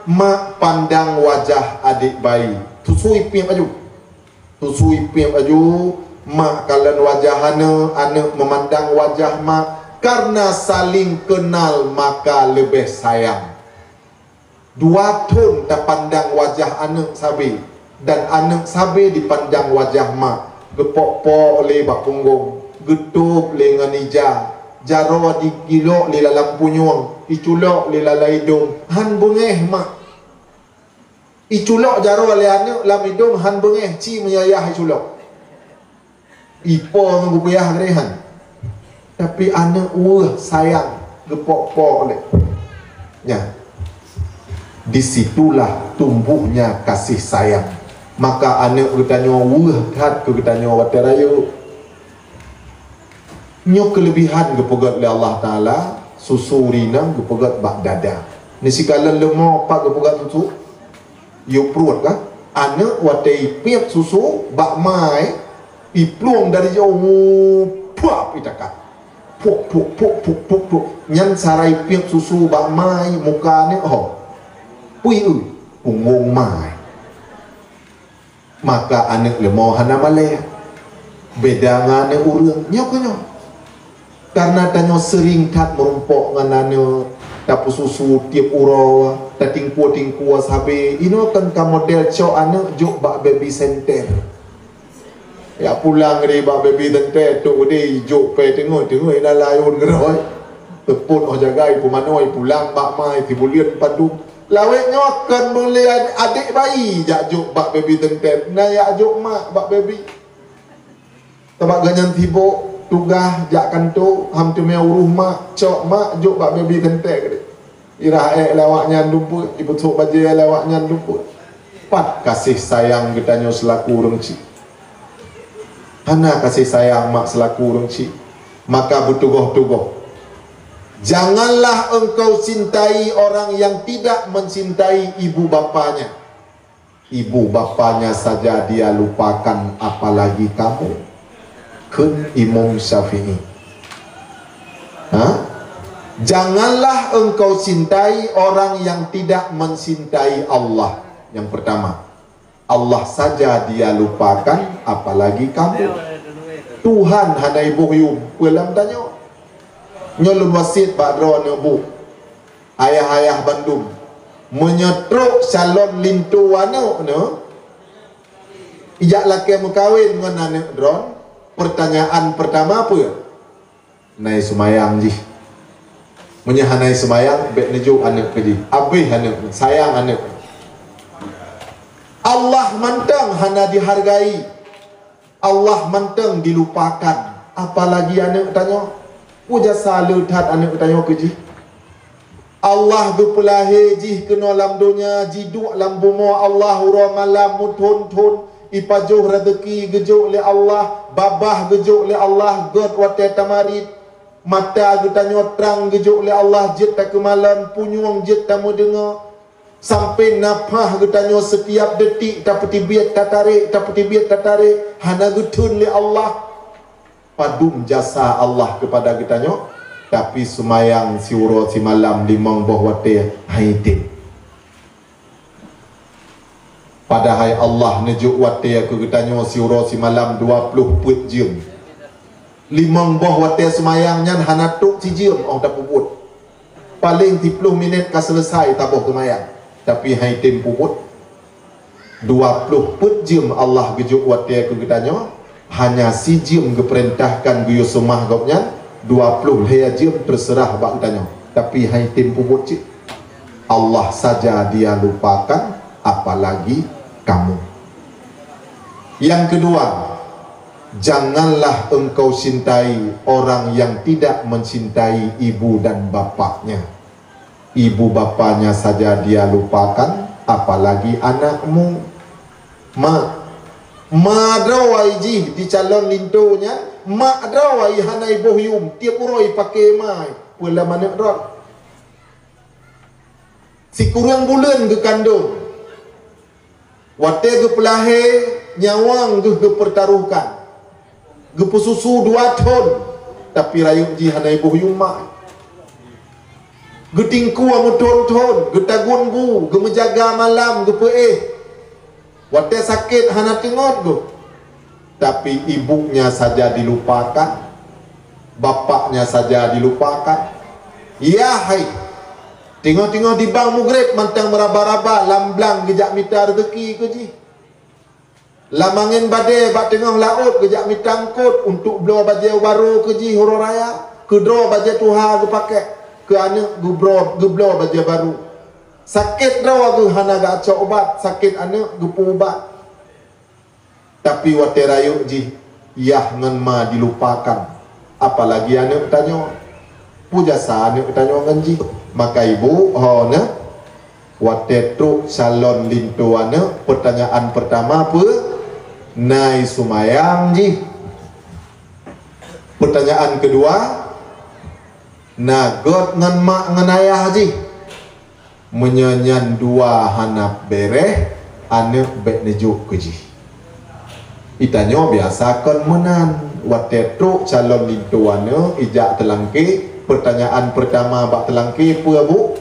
mak pandang wajah adik bayi susu ipim aju mak kalian wajah anak memandang wajah mak Karena saling kenal maka lebih sayang. 2 tahun tak pandang wajah anak sabi, dan anak sabi dipandang wajah mak. Gepok-pok oleh bak punggung, getup le ngan ija, jaro digilok le dalam punyung, iculok le dalam hidung, han bengeh mak. Iculok jaro le anak dalam hidung, han bengeh ci menyayah iculok. Ipo ngan gupuyah gerehan. Tapi anak sayang gepok-pok le. Ya. Disitulah tumbuhnya kasih sayang. Maka anak bertanya kat ke bertanya wate raya. Nyo kelebihan gepegat oleh Allah Taala, susu rinang gepegat bak dada. Ni sikala lemah pak gepegat susu. Yo perut kan? Anak wate ipiap susu bak mai ipluang dari jauh puap itakat. Puk. Nyan sarai ipiap susu bak mai muka ni pui punggung mai. Maka anak lemah hana malaya. Beda dengan anak urang nyokonyo. Karena tanyo sering kat merumpok dengan anak dapu susu tiap uro ta tingku sabe ino kan ka model cok anak juk bak baby center. Ya pulang dari bak baby center tu de juk pe tengok ina layun geroi. Tepun jagai pumanoi pulang bak mai tibulian padu. Laweknya akan melihat adik bayi jak juk bak baby tenten. Nah ya juk mak bak baby. Tabak ganyan tibo tugah jak kanto ham tu me uruh mak cok mak juk bak baby tenten gede. Irah lawaknya dumpu ibu tok baje lawaknya dumpu. Pat kasih sayang getanyo selaku urang cik. Hana kasih sayang mak selaku urang cik. Maka bertugoh-tugoh. Janganlah engkau cintai orang yang tidak mencintai ibu bapanya. Ibu bapanya saja dia lupakan, apalagi kamu. Kun Imam Syafi'i. Janganlah engkau cintai orang yang tidak mencintai Allah. Yang pertama, Allah saja dia lupakan, apalagi kamu. Tuhan hana ibu yum pelam tanya. Nyolun wasit Pak Dron Nebu ayah-ayah Bandung menyetruk calon lintu wana no ijak laki mengkawin dengan anak Dron. Pertanyaan pertama apa ya? Nai semayang ji menyahanai semayang bek nejuk anak keji abih anak sayang anak. Allah mantang hana dihargai, Allah mantang dilupakan, apalagi anak tanya. Puja salut hat anak bertanya ke ji. Allah gepelahe ji kena lam dunia jiduk lam bumo Allah hura malam mutun ipajuh rezeki gejuk le Allah, babah gejuk le Allah, god wate tamarit, mata getanya terang gejuk le Allah, jet tak kemalan punyung jet tamu dengar. Sampai napah getanya setiap detik dapat tibiat tatarik hana getun le Allah. Padum jasa Allah kepada kitanya, tapi semayang siuro si malam limang boh wate haitin. Padahal Allah nejuk wate ke kitanya siuro si malam 20 put jam. Limang boh wate semayangnya hana tuk si jam orang tak puput. Paling 30 minit ka selesai tabuh semayang. Tapi haitin puput 20 put jam Allah gejuk wate ke kitanya. Hanya si jim keperintahkan guyo semah gopnya 20 haya jim terserah bak tanya. Tapi hai tim puput cik Allah saja dia lupakan, apalagi kamu. Yang kedua, janganlah engkau cintai orang yang tidak mencintai ibu dan bapaknya. Ibu bapaknya saja dia lupakan, apalagi anakmu. Madrawai ji di calon lintunya, madrawai hanai bohyum tiap uroi pakai mai pula mana rot. Si kurang bulan ke kandung, wate ke pelahe nyawang ke pertaruhkan, ke pesusu 2 ton, tapi rayuk ji hanai bohyum mai. Getingku amu ton-ton, getagun bu, gemenjaga malam, wate sakit hana tengok tu. Tapi ibunya saja dilupakan. bapaknya saja dilupakan. Ya hai, tengok-tengok di bang mugrib mantang meraba-raba lamblang gejak mita rezeki ke ji. Lamangin badai bak tengah laut gejak mitang kot untuk belo baju baru ke ji huru raya. Kedro baju tuha ke pakai ke anak geblo baju baru. Sakit rawa ke hana gak acok obat, sakit anak gepu ubat. Tapi wate rayu ji yah ngan ma dilupakan. Apalagi anak tanya pujasa anak tanya ngan ji. Maka ibu hona wate truk salon lintu anak pertanyaan pertama apa? Nai sumayang ji. Pertanyaan kedua, nagot ngan mak ngan ayah ji. Menyanyan dua hanap bereh anak bek nejuk ke ji. Itanya biasa kon menan wate truk calon lintu anak ijak telangki. Pertanyaan pertama bak telangki apa bu?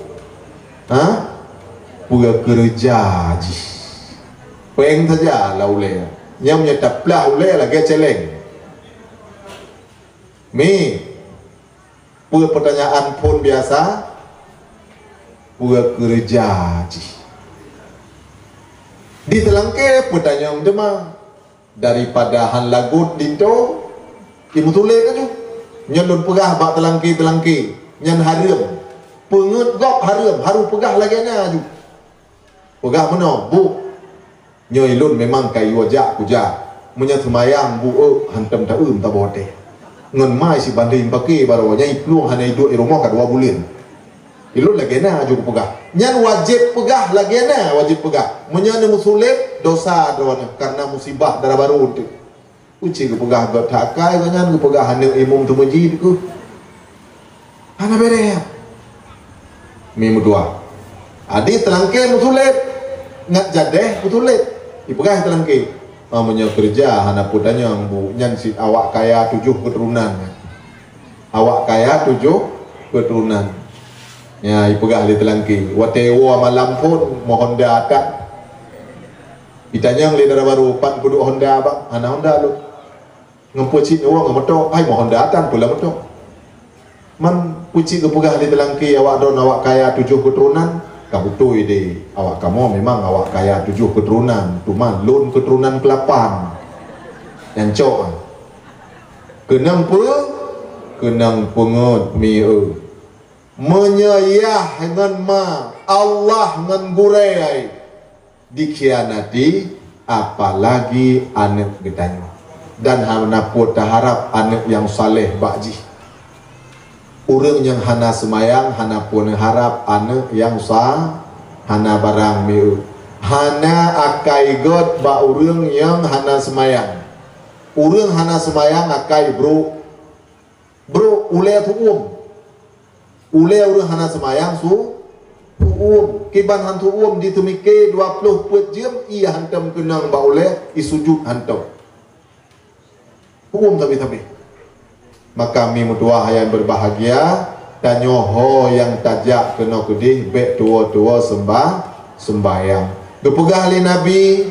Ha? Pura kerja ji. Peng saja lah uleh. Yang menyetap lah uleh lagi celeng. Mi pura pertanyaan pun biasa. Pura kerja ji. Di telangke pertanyaan demang daripada han lagut dinto imutule kan ju. Nyan pegah bak telangki nyan harum. Pengut gop harum, haru pegah lagi na ju. Pegah mana? Bu. Nyoi lun memang kai wajak puja. Munya semayang bu hantam ta ta bote. Ngan mai si banding pakai baru nyai pluang hanai duk di rumah ka 2 bulan. Ilun lagi na ju pegah. Nyan wajib pegah lagi na, wajib pegah. Munya ne musulit dosa doana karena musibah dara baru tu. Uci ke pegah got takai banyak ke pegah hanai imum tu masjid ku. Hana bere ya. Mi mudua. Adi telangke musulit. Ngat jadeh musulit. Ipegah telangke. Amanya kerja hana putanya bu nyan si awak kaya 7 keturunan. Awak kaya 7 keturunan. Ya ipegah li telangke. Watewa malam pun mohon dakat. Ditanya li dara baru 42 Honda bang. Hana Honda lu. Ngempucit uang ngamoto ai mohon datang pula moto. Man pucit kepegah li telangke awak don awak kaya 7 keturunan. Kabutui deh awak kamu memang awak kaya 7 keturunan, cuma lun keturunan ke-8 yang cok kenang pengut mi menyayah dengan ma Allah ngan gurai dikhianati apalagi anak gedanya dan hana pun harap anak yang saleh bakji. Urang yang hana semayang, hana pun harap anak yang sah, hana barang miu. Hana akai god ba urang yang hana semayang. Urang hana semayang akai bro ule tu ule urang hana semayang su kiban hantu ditumike 20 put jam ia hantam kenang ba ule isujud hantam. Tapi maka kami mutua yang berbahagia dan nyoho yang tajak kena kedih bek tua-tua sembahyang. Gepegah li Nabi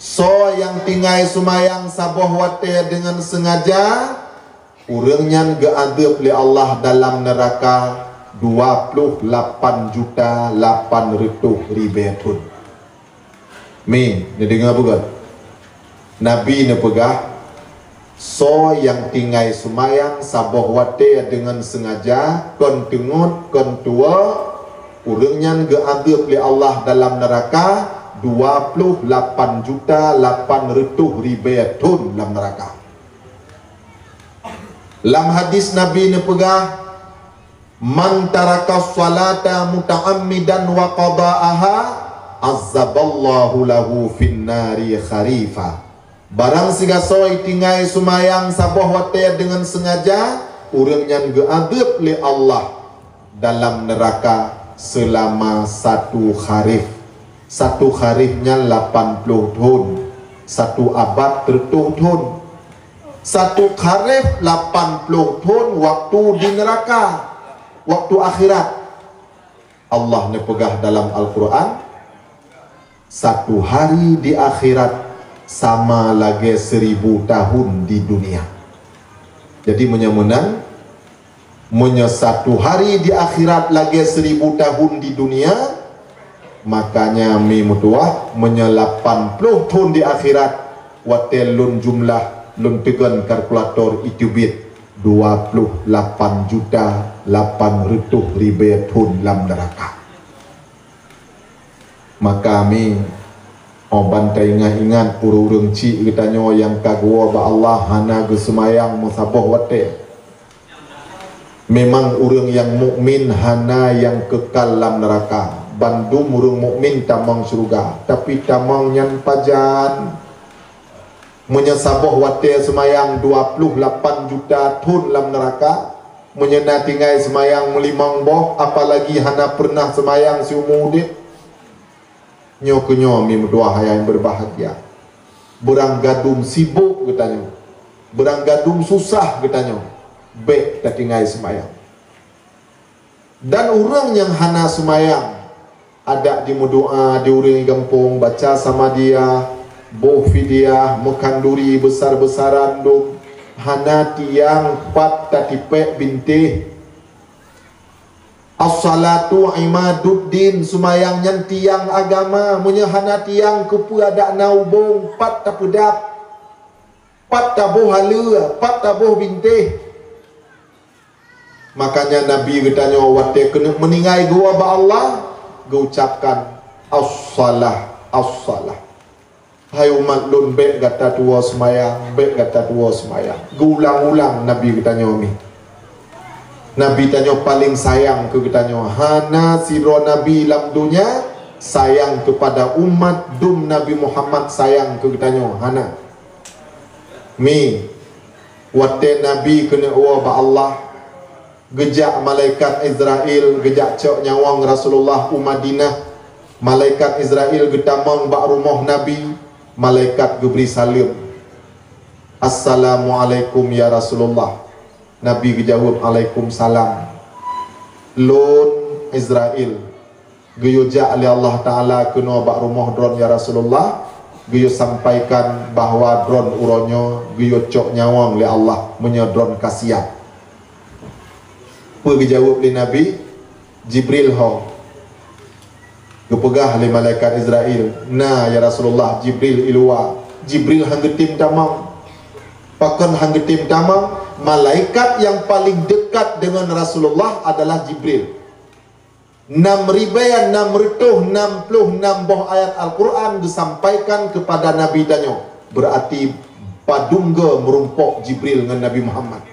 so yang tinggai sumayang saboh wate dengan sengaja urangnya geadab li Allah dalam neraka 28.800.000 min. Ni dengar bukan? Nabi ne pegah so yang tinggai sumayang saboh wate dengan sengaja kon tengut kon tua urangnya geadab li Allah dalam neraka 28.800.000 tun dalam neraka. Dalam hadis Nabi ne pegah man taraka salata muta'ammidan wa qada'aha azzaballahu lahu finnari kharifa. Barang siga soi tinggai sumayang saboh wate dengan sengaja urangnya geadab li Allah dalam neraka selama 1 kharif. 1 kharifnya 80 tahun. 1 abad 30 tahun. 1 kharif 80 tahun waktu di neraka. Waktu akhirat. Allah ne pegah dalam Al-Quran 1 hari di akhirat sama lagi 1000 tahun di dunia. Jadi menyemunan satu hari di akhirat lagi 1000 tahun di dunia, makanya mi mutuah 80 tahun di akhirat watel lun jumlah lun tegan kalkulator itu bit 28.800.000 tahun dalam neraka. Maka mi bantai ingat urung ci katanya yang kagua ba Allah hana ge semayang musabah wate. Memang urang yang mukmin hana yang kekal dalam neraka. Bandung urang mukmin tamang surga, tapi tamang nyan pajan menyesabah wate semayang 28 juta tahun dalam neraka, menyena tinggal semayang melimang boh, apalagi hana pernah semayang seumur hidup. Nyo-nyo mi dua yang berbahagia. Berang gadum sibuk katanya. Berang gadum susah katanya. Baik tak tinggal semayang. Dan orang yang hana semayang ada di doa di orang kampung baca sama dia, boh dia mekanduri besar-besaran dum hana tiang pat tatipek bintih. As-salatu imaduddin, sumayang tiang agama, menyahana tiang kepada naubong pat tapedap, pat tabuh hala, pat tabuh bintih. Makanya Nabi bertanya wate kena meninggai gua ba Allah, gua ucapkan as-salah, as-salah. Hai umat lun baik kata tua semayang, baik kata tua semayang. Gua ulang-ulang Nabi bertanya mi. Nabi tanya paling sayang ke katanya hana siro Nabi dalam dunia sayang kepada umat dum Nabi Muhammad sayang ke katanya hana mi wate Nabi kena wa ba Allah gejak malaikat Israel gejak cok nyawang Rasulullah Madinah, malaikat Israel getamang ba rumah Nabi, malaikat geberi salim Assalamualaikum ya Rasulullah. Nabi dijawab Waalaikumsalam. Lun Israel geyoja oleh Allah Ta'ala kena bak rumah dron ya Rasulullah, geyo sampaikan bahawa dron uronyo geyo cok nyawang oleh Allah punya dron kasiat. Apa dijawab oleh Nabi? Jibril ho gepegah oleh malaikat Israel. Nah ya Rasulullah, Jibril ilua. Jibril hanggetim tamang. Pakan hanggetim tamang. Malaikat yang paling dekat dengan Rasulullah adalah Jibril. 6.666 buah ayat Al-Quran disampaikan kepada Nabi tanya. Berarti padungga merumpok Jibril dengan Nabi Muhammad.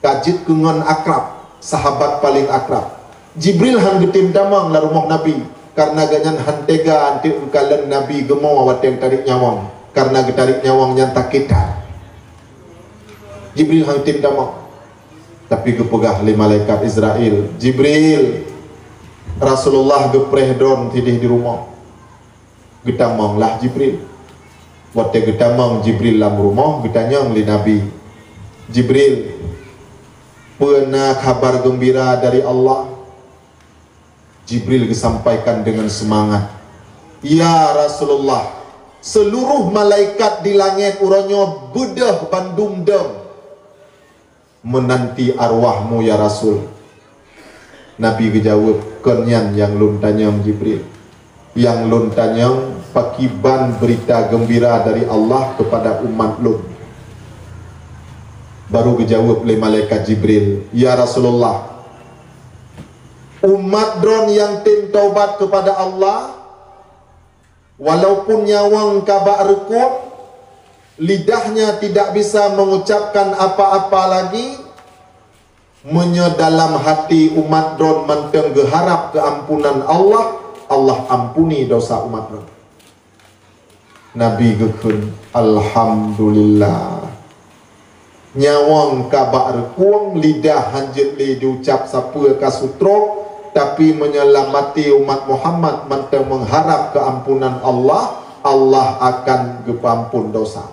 Kajit kengan akrab, sahabat paling akrab. Jibril hang getim damang la rumah Nabi karena ganyan hantega anti ungkalan Nabi gemau awat yang tarik nyawang karena getarik nyawang yang takitan. Jibril hang tim damang tapi gepegah oleh malaikat Israel. Jibril Rasulullah gepreh dron tidih di rumah getamang lah Jibril wate getamang Jibril dalam rumah getanyang li Nabi Jibril pernah kabar gembira dari Allah. Jibril disampaikan dengan semangat, ya Rasulullah, seluruh malaikat di langit uranyo bedah bandung dem menanti arwahmu ya Rasul. Nabi dijawab kenyan yang lun tanyang Jibril, yang lun tanyang pakiban berita gembira dari Allah kepada umat lun. Baru dijawab oleh malaikat Jibril, ya Rasulullah, umat dron yang tim taubat kepada Allah walaupun nyawang kabak rekut, lidahnya tidak bisa mengucapkan apa-apa lagi, menyedalam hati umat dron menteng geharap keampunan Allah, Allah ampuni dosa umat dron. Nabi gekun alhamdulillah. Nyawang kabak rekuang, lidah hanjit li diucap sapa kasutro, tapi menyelamati umat Muhammad menteng mengharap keampunan Allah, Allah akan gepampun dosa.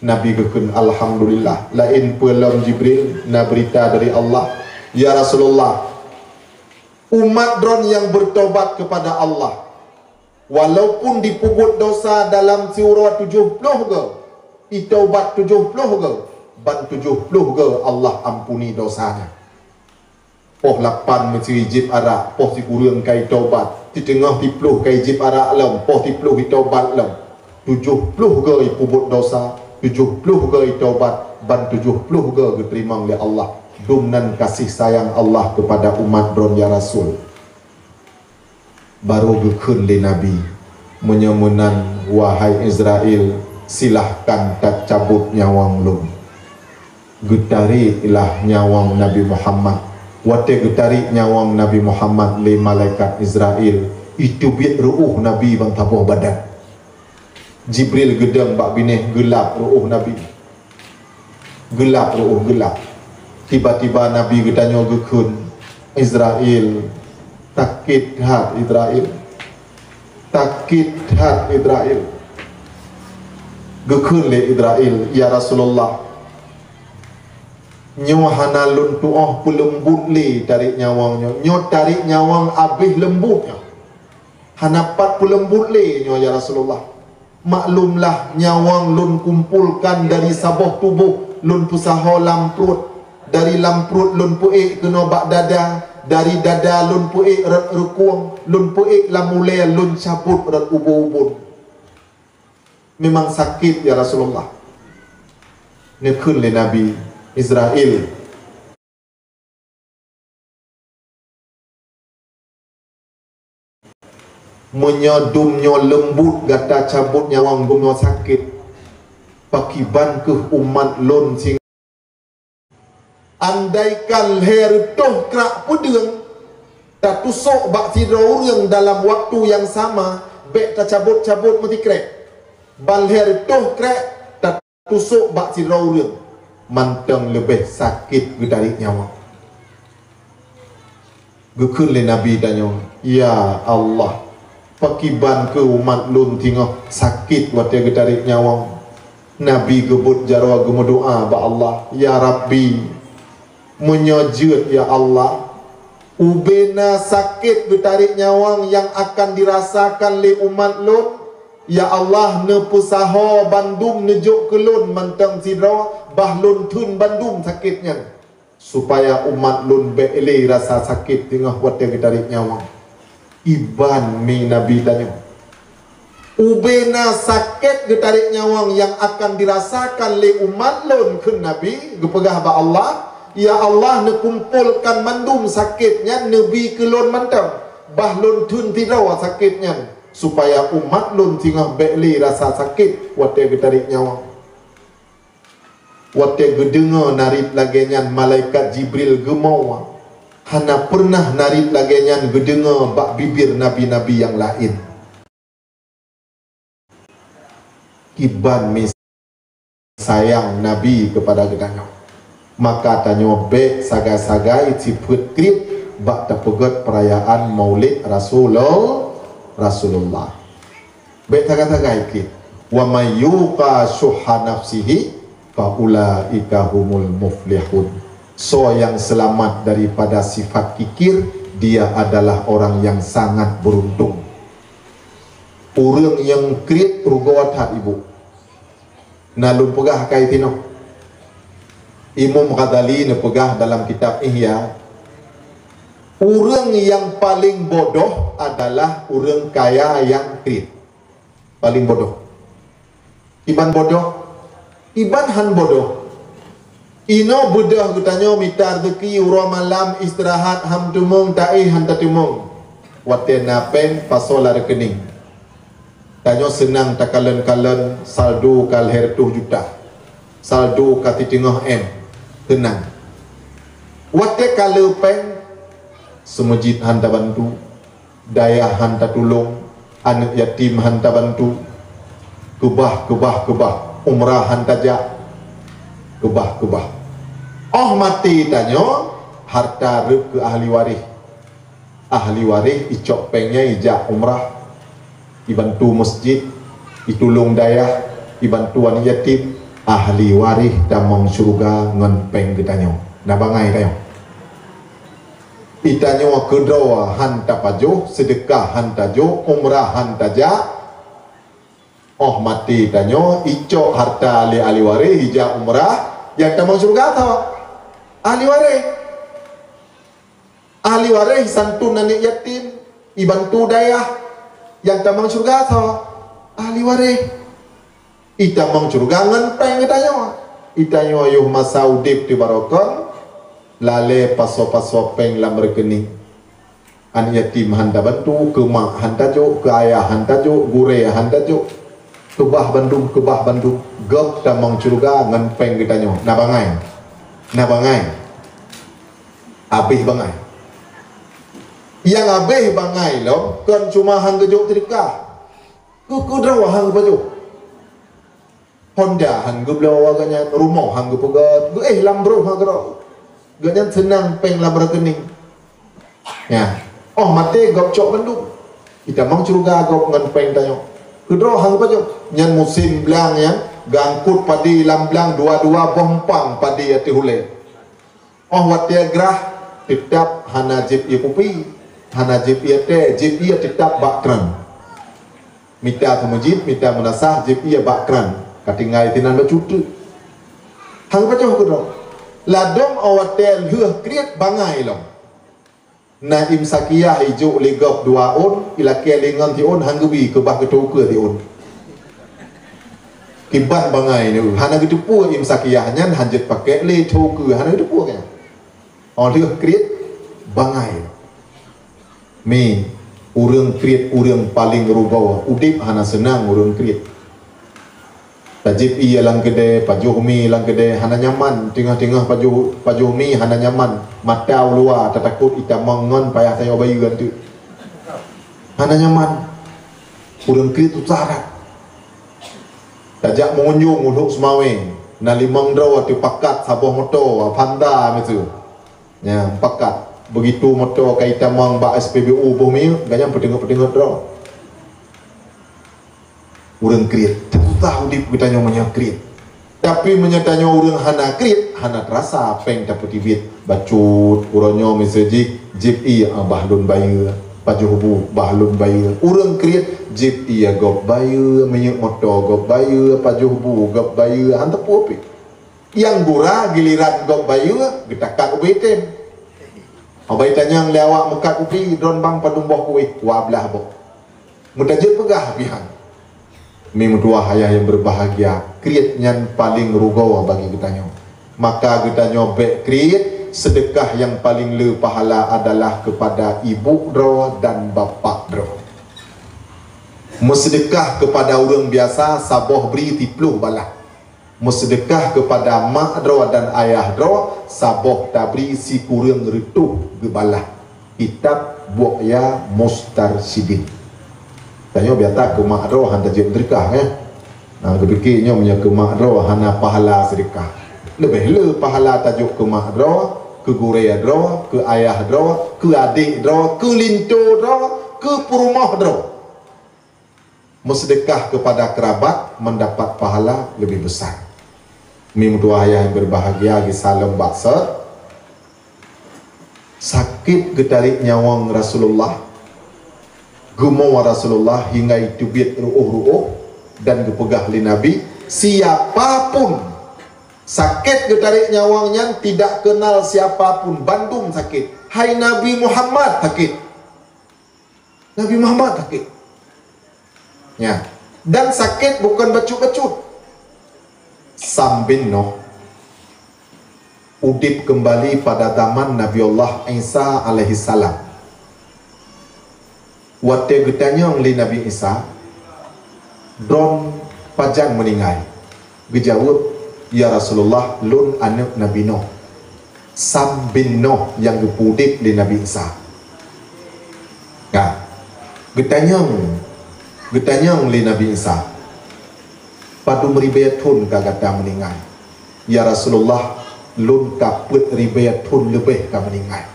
Nabi gekun alhamdulillah. Lain pelam Jibril na berita dari Allah, ya Rasulullah, umat dron yang bertobat kepada Allah walaupun dipubut dosa dalam surah 70 ke, itaubat 70 ke, ban 70 ke Allah ampuni dosanya. Poh 8 mesti jib arak, poh si kurang kai taubat, di tengah 10 kai jib arak lem, poh 10 ki taubat lem. 70 ke pubut dosa, 70 ke taubat, ban 70 ke diterima oleh Allah. Dumnan kasih sayang Allah kepada umat dron ya Rasul. Baru gekun le Nabi menyemunan, wahai Israel, silahkan tak cabut nyawang lum. Getari ilah nyawang Nabi Muhammad. Wate getari nyawang Nabi Muhammad le malaikat Israel. Itu biat ruuh Nabi bang tabuh badan. Jibril gedang bak bineh gelap ruuh Nabi. Gelap ruuh gelap. Tiba-tiba Nabi getanya gekun, Israel, takit hat Israel. Takit hat Israel. Gekun le Israel, ya Rasulullah. Nyo hana lun tuah pu lembut li tarik nyawangnya. Nyo tarik nyawang abih lembutnya. Hana pat pu lembut li nyo ya Rasulullah. Maklumlah nyawang lun kumpulkan dari sabah tubuh lun pusaho lamprut. Dari lamprut lun puik kena bak dada. Dari dada lun puik rat rekuang. Lun puik lamule lun cabut rat ubun-ubun. Memang sakit ya Rasulullah. Nekun le Nabi Israel. Menyodumnya lembut gata cabut nyawang gumnya sakit. Pakiban ke umat lon sing. Andaikan her toh krak pudeng tak tusuk bak tidro yang dalam waktu yang sama, bek tak cabut-cabut mesti krek. Bal her toh krek tak tusuk bak tidro yang manteng lebih sakit dari nyawa. Gekun le Nabi tanya, ya Allah, pakiban ke umat lun tinggal sakit wate dari nyawa. Nabi gebut jarwa gemu doa ba Allah, ya Rabbi, menyajut ya Allah, ubena sakit dari nyawang yang akan dirasakan le umat lun. Ya Allah, ne pusaho Bandung nejuk kelun mantang sidra bahlun tun Bandung sakitnya, supaya umat lun be'eli rasa sakit tengah wate dari nyawang. Iban mi Nabi tanya, ubena sakit getarik nyawang yang akan dirasakan le umat lun ke Nabi gepegah ba Allah. Ya Allah, ne kumpulkan mandum sakitnya Nabi kelun mantang bahlun tun tidra sakitnya, supaya umat lun tinggal be'li rasa sakit wate getarik nyawa. Wate gedengar narit lagenyan malaikat Jibril gemau. Hana pernah narit lagenyan gedengar bak bibir nabi-nabi yang lain. Kiban mis sayang Nabi kepada gedanya. Maka tanya be sagai-sagai ciput krip bak tepegat perayaan Maulid Rasulullah. Baik kata-kata ikut. Wa may yuqa syuhha nafsihi fa ulaika humul muflihun. So yang selamat daripada sifat kikir, dia adalah orang yang sangat beruntung. Orang yang kriat rugat hat ibu. Nalun pegah kaitino. Imam Ghazali ne pegah dalam kitab Ihya. Orang yang paling bodoh adalah orang kaya yang kredit. Paling bodoh. Iban bodoh. Iban han bodoh. Ino budah kutanya mitar rezeki ura malam istirahat ham tumung ta'i han tatumung. Wate napen pasola rekening. Tanya senang takalan-kalan saldo kalher 2 juta. Saldo kati tengah M. Tenang. Wate kalau pen semajid hanta bantu, daya hanta tolong, anak yatim hanta bantu, kebah, umrah hanta jak, kebah. Oh mati tanya, harta rep ke ahli waris icok pengnya ijak umrah, dibantu masjid, ditolong daya, dibantu anak yatim, ahli waris damang syurga ngan peng ditanya. Nabangai tayo. Itanya kedoa hanta pajo, sedekah hanta jo, umrah hanta ja. Oh mati tanyo, icok harta ahli waris hija umrah, Yang tamang surga tahu ahli waris. Ahli waris santun anak yatim, ibantu dayah. Yang tamang surga tahu ahli waris. Itamang surga ngenteng kitanya. Itanya ayuh masa udip di barokon lale paso-paso peng lam rekening. An yatim handa bantu, ke mak handa jo, ke ayah handa jo, gure handa jo. Ke bah Bandung, gep tamang surga ngenteng kitanya. Na bangai. Abih bangai. Yang abih bangai lo kan cuma hang gejuk trika. Ku draw hang baju. Honda hang geblo agaknya rumah hang gepegat. Lambro hang gero. Ganyan senang peng lam rekening. Ya. Oh mate gop cok Bandung. Kita mang surga gop ngan peng tanyo. Ku draw hang baju. Nyan musim belang ya. Gangkut padi lamblang dua-dua bompang padi ati hule. Oh watia gerah tetap hana jip ia pupi, hana jip ia te, jip ia tetap bakran. Mita tu majid, mita menasah jip ia bakran. Katingai tinan bacutu. Hang baca aku dong. Ladom awatel huah kriat bangai long. Na imsakiyah hijau legap 2 on, ila ke lengan ti on hanggebi ke bah ketuke ti on. Kiban bangai ni, hana getupu imsakiyah nyan hanjet pakai le tuke hana getupu kan. Orang kriat bangai. Mi urang kriat urang paling rubau. Udip hana senang urang kriat. Tajib iya lang gede, pajuhmi lang gede, hana nyaman. Tengah-tengah pajuhmi hana nyaman. Mata luar, takut ita mangon payah saya bayu kan tu. Hana nyaman. Urang kriat tu syarat. Tajak mengunjung untuk semawing. Na limang draw tu pakat sabuh motor, panda macam. Ya, pakat. Begitu motor kaita mang ba SPBU bumi, ganyang petengah-petengah draw. Urang kriat. Tahu di kita nyomanya kriat. Tapi menyatanya urang hana kriat, hana terasa peng dapat tibit. Bacut, uranyo mesejik, jip iya bahlun bayu, pajuhubu bahlun bayu. Urang kriat, jip iya gop bayu, menyuk motor gop bayu, pajuhubu gop bayu, hantap pupi. Yang gura giliran gop bayu, getakat ubetem. Abai tanyang lewat mekat upi, drone bang padung boh kuih, wablah boh. Mutajib pegah pihan. Memudua hayah yang berbahagia, kriat yang paling rugau bagi kita. Maka kita nyobek kriat, sedekah yang paling le pahala adalah kepada ibu dro dan bapa dro. Bersedekah kepada orang biasa saboh beri tipluh balah. Bersedekah kepada mak dro dan ayah dro saboh tabri si kurang retuh gebalah. Kitab Buqya Mustarsyidin. Tanya biata ke mak roh handa jem sedekah Nah, kepikirnya punya ke mak roh hana pahala sedekah. Lebih le pahala tajuk ke mak roh, ke gure roh, ke ayah roh, ke adik roh, ke linto roh, ke perumah roh. Bersedekah kepada kerabat mendapat pahala lebih besar. Mimdua ayah yang berbahagia di salam baksa. Sakit getarik nyawang Rasulullah. Gumawa Rasulullah hingga itu biat ru'uh dan dipegah li Nabi. Siapapun sakit getarik nyawangnya tidak kenal siapapun. Bandung sakit. Hai Nabi Muhammad sakit. Nabi Muhammad sakit. Ya. Dan sakit bukan bacut-bacut. Sambin no. Udip kembali pada zaman Nabi Allah Isa alaihi salam. Waktu getanya oleh Nabi Isa, Don pajang meninggal. Dijawab, ya Rasulullah, lun anak Nabi Nuh. Sam bin Nuh yang dipudip di Nabi Isa. Nah, getanya oleh Nabi Isa. Padu meribayatun kagata meninggal. Ya Rasulullah, lun kaput ribayatun lebih ka meninggal.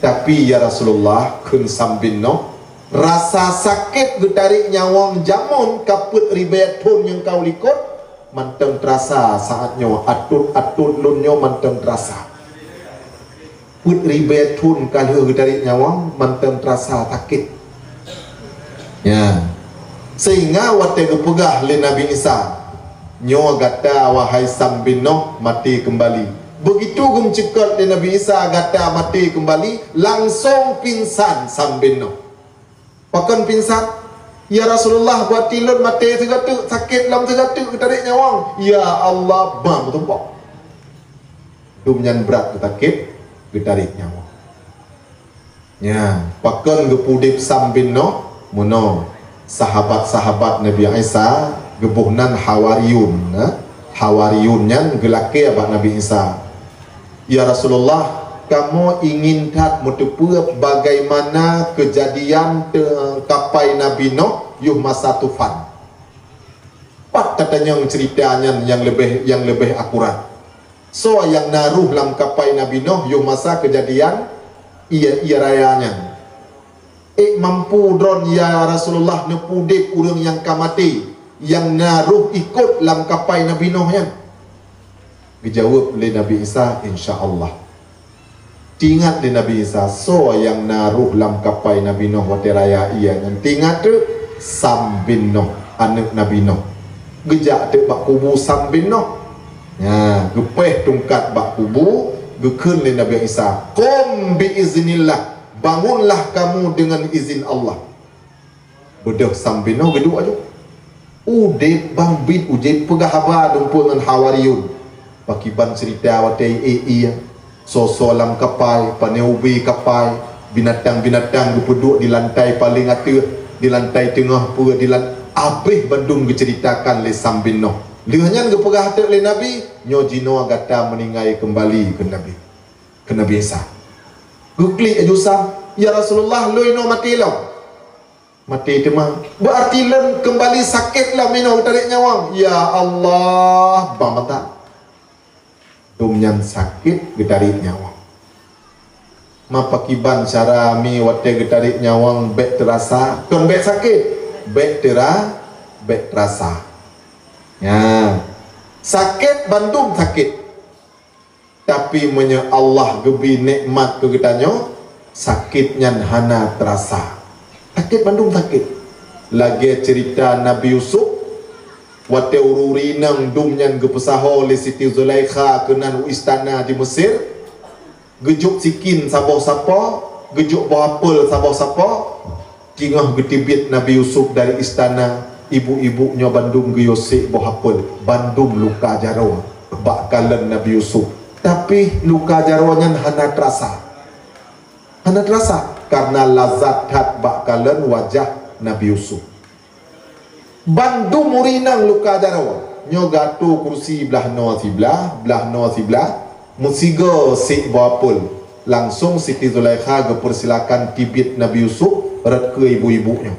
Tapi ya Rasulullah, kun Sam bin Nuh, rasa sakit getarik nyawang jamun kaput ribayat pun yang kau likut manteng terasa saatnya atut lunyo manteng terasa put ribayat pun kalau getarik nyawang manteng terasa sakit ya sehingga waktu kepegah le Nabi Isa nyo gata wahai Sam bin Noh mati kembali. Begitu gum cekot di Nabi Isa gata mati kembali, langsung pingsan Sam bin Noh. Pakan pingsan, ya Rasulullah buat tilun mati segatuk, sakit lam segatuk tarik nyawang. Ya Allah, bam tumpok. Dumnyan berat sakit, tarik nyawang. Ya, pakan gepudip Sam bin Noh, mono sahabat-sahabat Nabi Isa gebuhnan Hawariyun. Hawariyun nyan gelake abad Nabi Isa. Ya Rasulullah, kamu ingin tak mutupu bagaimana kejadian kapai Nabi Noh yuh masa tufan. Pat katanya ceritanya yang lebih akurat. So yang naruh dalam kapai Nabi Noh yuh masa kejadian ia rayanya. Mampu dron ya Rasulullah nepudip urang yang kamati yang naruh ikut dalam kapai Nabi Noh yang. Dijawab oleh Nabi Isa, insya-Allah. Tingat di Nabi Isa, so yang naruh dalam kapai Nabi Noh wate raya ia yang tingat tu Sam bin Noh, anak Nabi Noh. Gejak tu bak kubu Sam bin Noh. Ya, gepeh tungkat bak kubu, gekeun le Nabi Isa. Qum bi iznillah, bangunlah kamu dengan izin Allah. Bedah Sam bin Noh geduk aja. Ude bang bit uje pegah haba dumpu dengan Hawariyun. Pakiban cerita wate iya. So lam kapai, paneubi kapai, binatang-binatang duduk di lantai paling atas, di lantai tengah pura di lantai abih bandung diceritakan le Sam bin Noh. Lehnya gepegah hati le Nabi, nyo jino gata meningai kembali ke Nabi Isa. Guklik aju Sam, ya Rasulullah loi no mati lau. Mati temang. Berarti len kembali sakit lah mino tarik nyawang. Ya Allah, bamata. Dumnyan sakit getarik nyawang. Mapakiban cara mi wate getarik nyawang bek terasa, kon bek sakit, bek terasa. Ya. Sakit bandung sakit. Tapi menye Allah gebi nikmat ke getanyo, sakitnya hana terasa. Sakit bandung sakit. Lagi cerita Nabi Yusuf wate ururi nang dumnyan gepesaho le Siti Zulaikha kenan istana di Mesir, gejuk sikin sabo-sabo, gejuk boapel sabo-sabo, kingah getibit Nabi Yusuf dari istana, ibu-ibunya bandung ge Yosef boapel, bandung luka jaro bakalan Nabi Yusuf. Tapi luka jaronya hana terasa. Hana terasa karena lazat hat bakalan wajah Nabi Yusuf. Bandu murinang luka jarawa nyo gatu kursi belah no siblah musiga si bapul langsung Siti Zulaikha gepersilakan tibit Nabi Yusuf rat ke ibu-ibunya.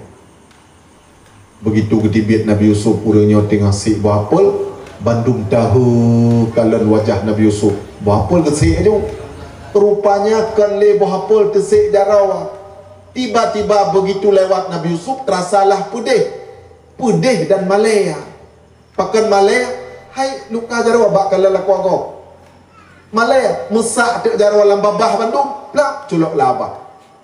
Begitu ketibit Nabi Yusuf urangnya tengah si bapul bandung tahu kalan wajah Nabi Yusuf bapul kesik aja rupanya kan le bapul tesik jarawa. Tiba-tiba begitu lewat Nabi Yusuf terasalah pudih dan malaya. Pakan malaya, hai luka jarwa bak kala laku aku. Malaya, mesak tak jarwa lam babah bandung, plak culok labah.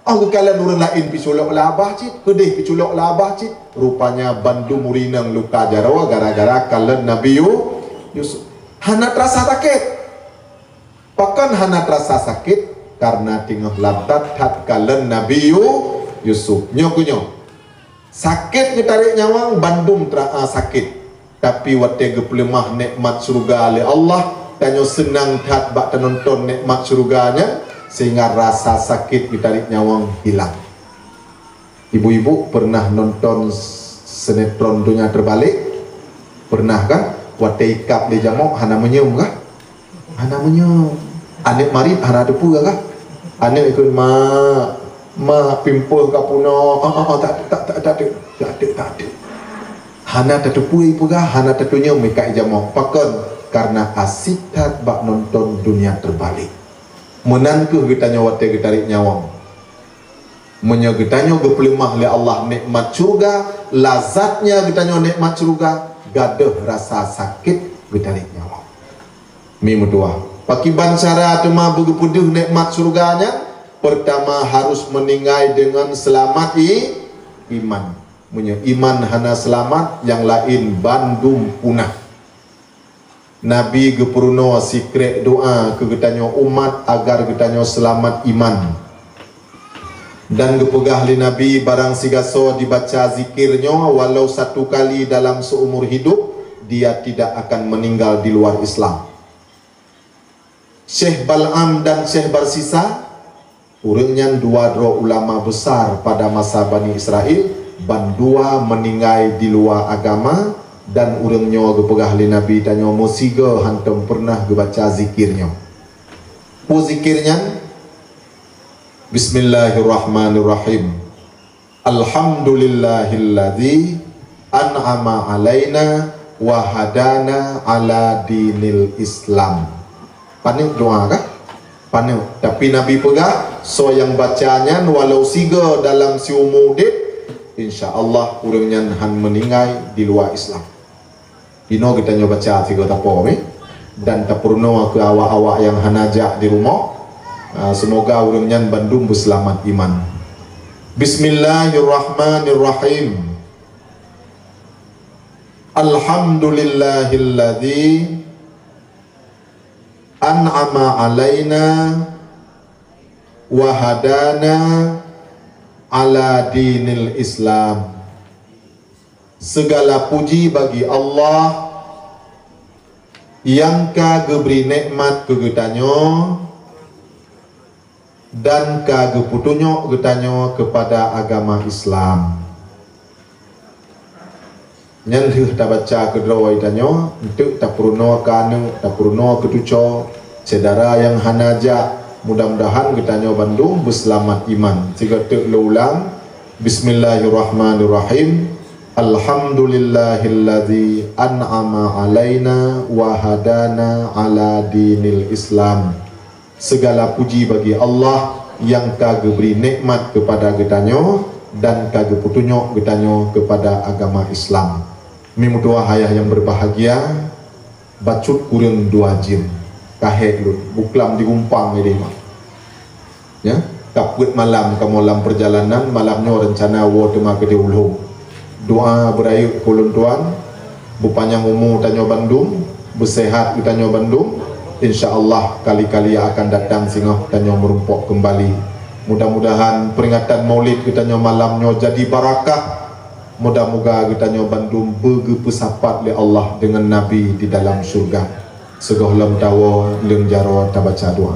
Oh kala nurun lain pi culok labah cit, pudih pi culok labah cit. Rupanya bandung murinang luka jarwa gara-gara kala Nabi Yusuf. Hana terasa sakit. Pakan hana terasa sakit karena tinggal latat hat kala Nabi Yusuf. Nyokunyo. Sakit ngetarik nyawang bandung sakit. Tapi wate gepelemah nikmat surga oleh Allah, tanyo senang tat bak nonton nikmat surganya sehingga rasa sakit ngetarik nyawang hilang. Ibu-ibu pernah nonton sinetron Dunia Terbalik? Pernah kan? Wate ikap di jamok hana menyum kah? Hana menyum. Anik marit hana depu kah? Anik ikut ma pimpul kapuno tak ada hana tatupui puga hana tatunya mereka ijamok pakon karena asik tak bak nonton Dunia Terbalik menanku getanya wate getarik nyawang menyo getanya gepelimah oleh Allah nikmat surga lazatnya getanya nikmat surga gaduh rasa sakit getarik nyawang mi mudua pakiban cara tu ma begepuduh nikmat surganya. Pertama harus meninggal dengan selamat iman. Iman hana selamat, yang lain bandung punah. Nabi gepuruno secret doa ke getanyo umat agar getanyo selamat iman. Dan gepegah li Nabi barang sigaso dibaca zikirnya walau satu kali dalam seumur hidup, dia tidak akan meninggal di luar Islam. Syekh Bal'am dan Syekh Barsisa, urangnya dua ulama besar pada masa Bani Israel, bandua meninggal di luar agama. Dan urangnya gepegah li Nabi tanya musiga hantam pernah gebaca zikirnya. Pu zikirnya Bismillahirrahmanirrahim. Alhamdulillahilladzi an'ama alaina wa hadana ala dinil Islam. Panik doa kah? Panik. Tapi Nabi pegah so yang bacanya walau siga dalam seumur hidup, insya-Allah urangnya han meninggal di luar Islam. Dino kita nyoba baca tiga tapo dan tapurno ke awak-awak yang hanajak di rumah. Semoga urangnya Bandung berselamat iman. Bismillahirrahmanirrahim. Alhamdulillahilladzi an'ama alaina wa hadana ala dinil Islam. Segala puji bagi Allah yang kage beri nikmat ke getanyo dan kage putunyo getanyo kepada agama Islam. Nyanduh ta baca kedua itanyo untuk tak purno kanu tak purno ketuco saudara yang hanaja, mudah-mudahan getanyo Bandung berselamat iman. Tiga tek ulang. Bismillahirrahmanirrahim. Alhamdulillahilladzi an'ama alaina wa hadana ala dinil Islam. Segala puji bagi Allah yang kage beri nikmat kepada getanyo dan kage putunyo getanyo kepada agama Islam. Mimutua hayah yang berbahagia, bacut kurang dua jim kahek lu buklam digumpang ini mah. Ya, kaput malam kamu malam perjalanan malamnya rencana wo tema gede ulung. Doa berayu kulun tuan, bupanjang umur tanyo Bandung, bersehat tanyo Bandung, insya-Allah kali-kali akan datang singoh tanyo merumpok kembali. Mudah-mudahan peringatan Maulid tanyo malamnya jadi barakah. Mudah-mudahan tanyo Bandung bergepesapat oleh Allah dengan Nabi di dalam surga. Segoh lam tawa leung jaro tabaca doa.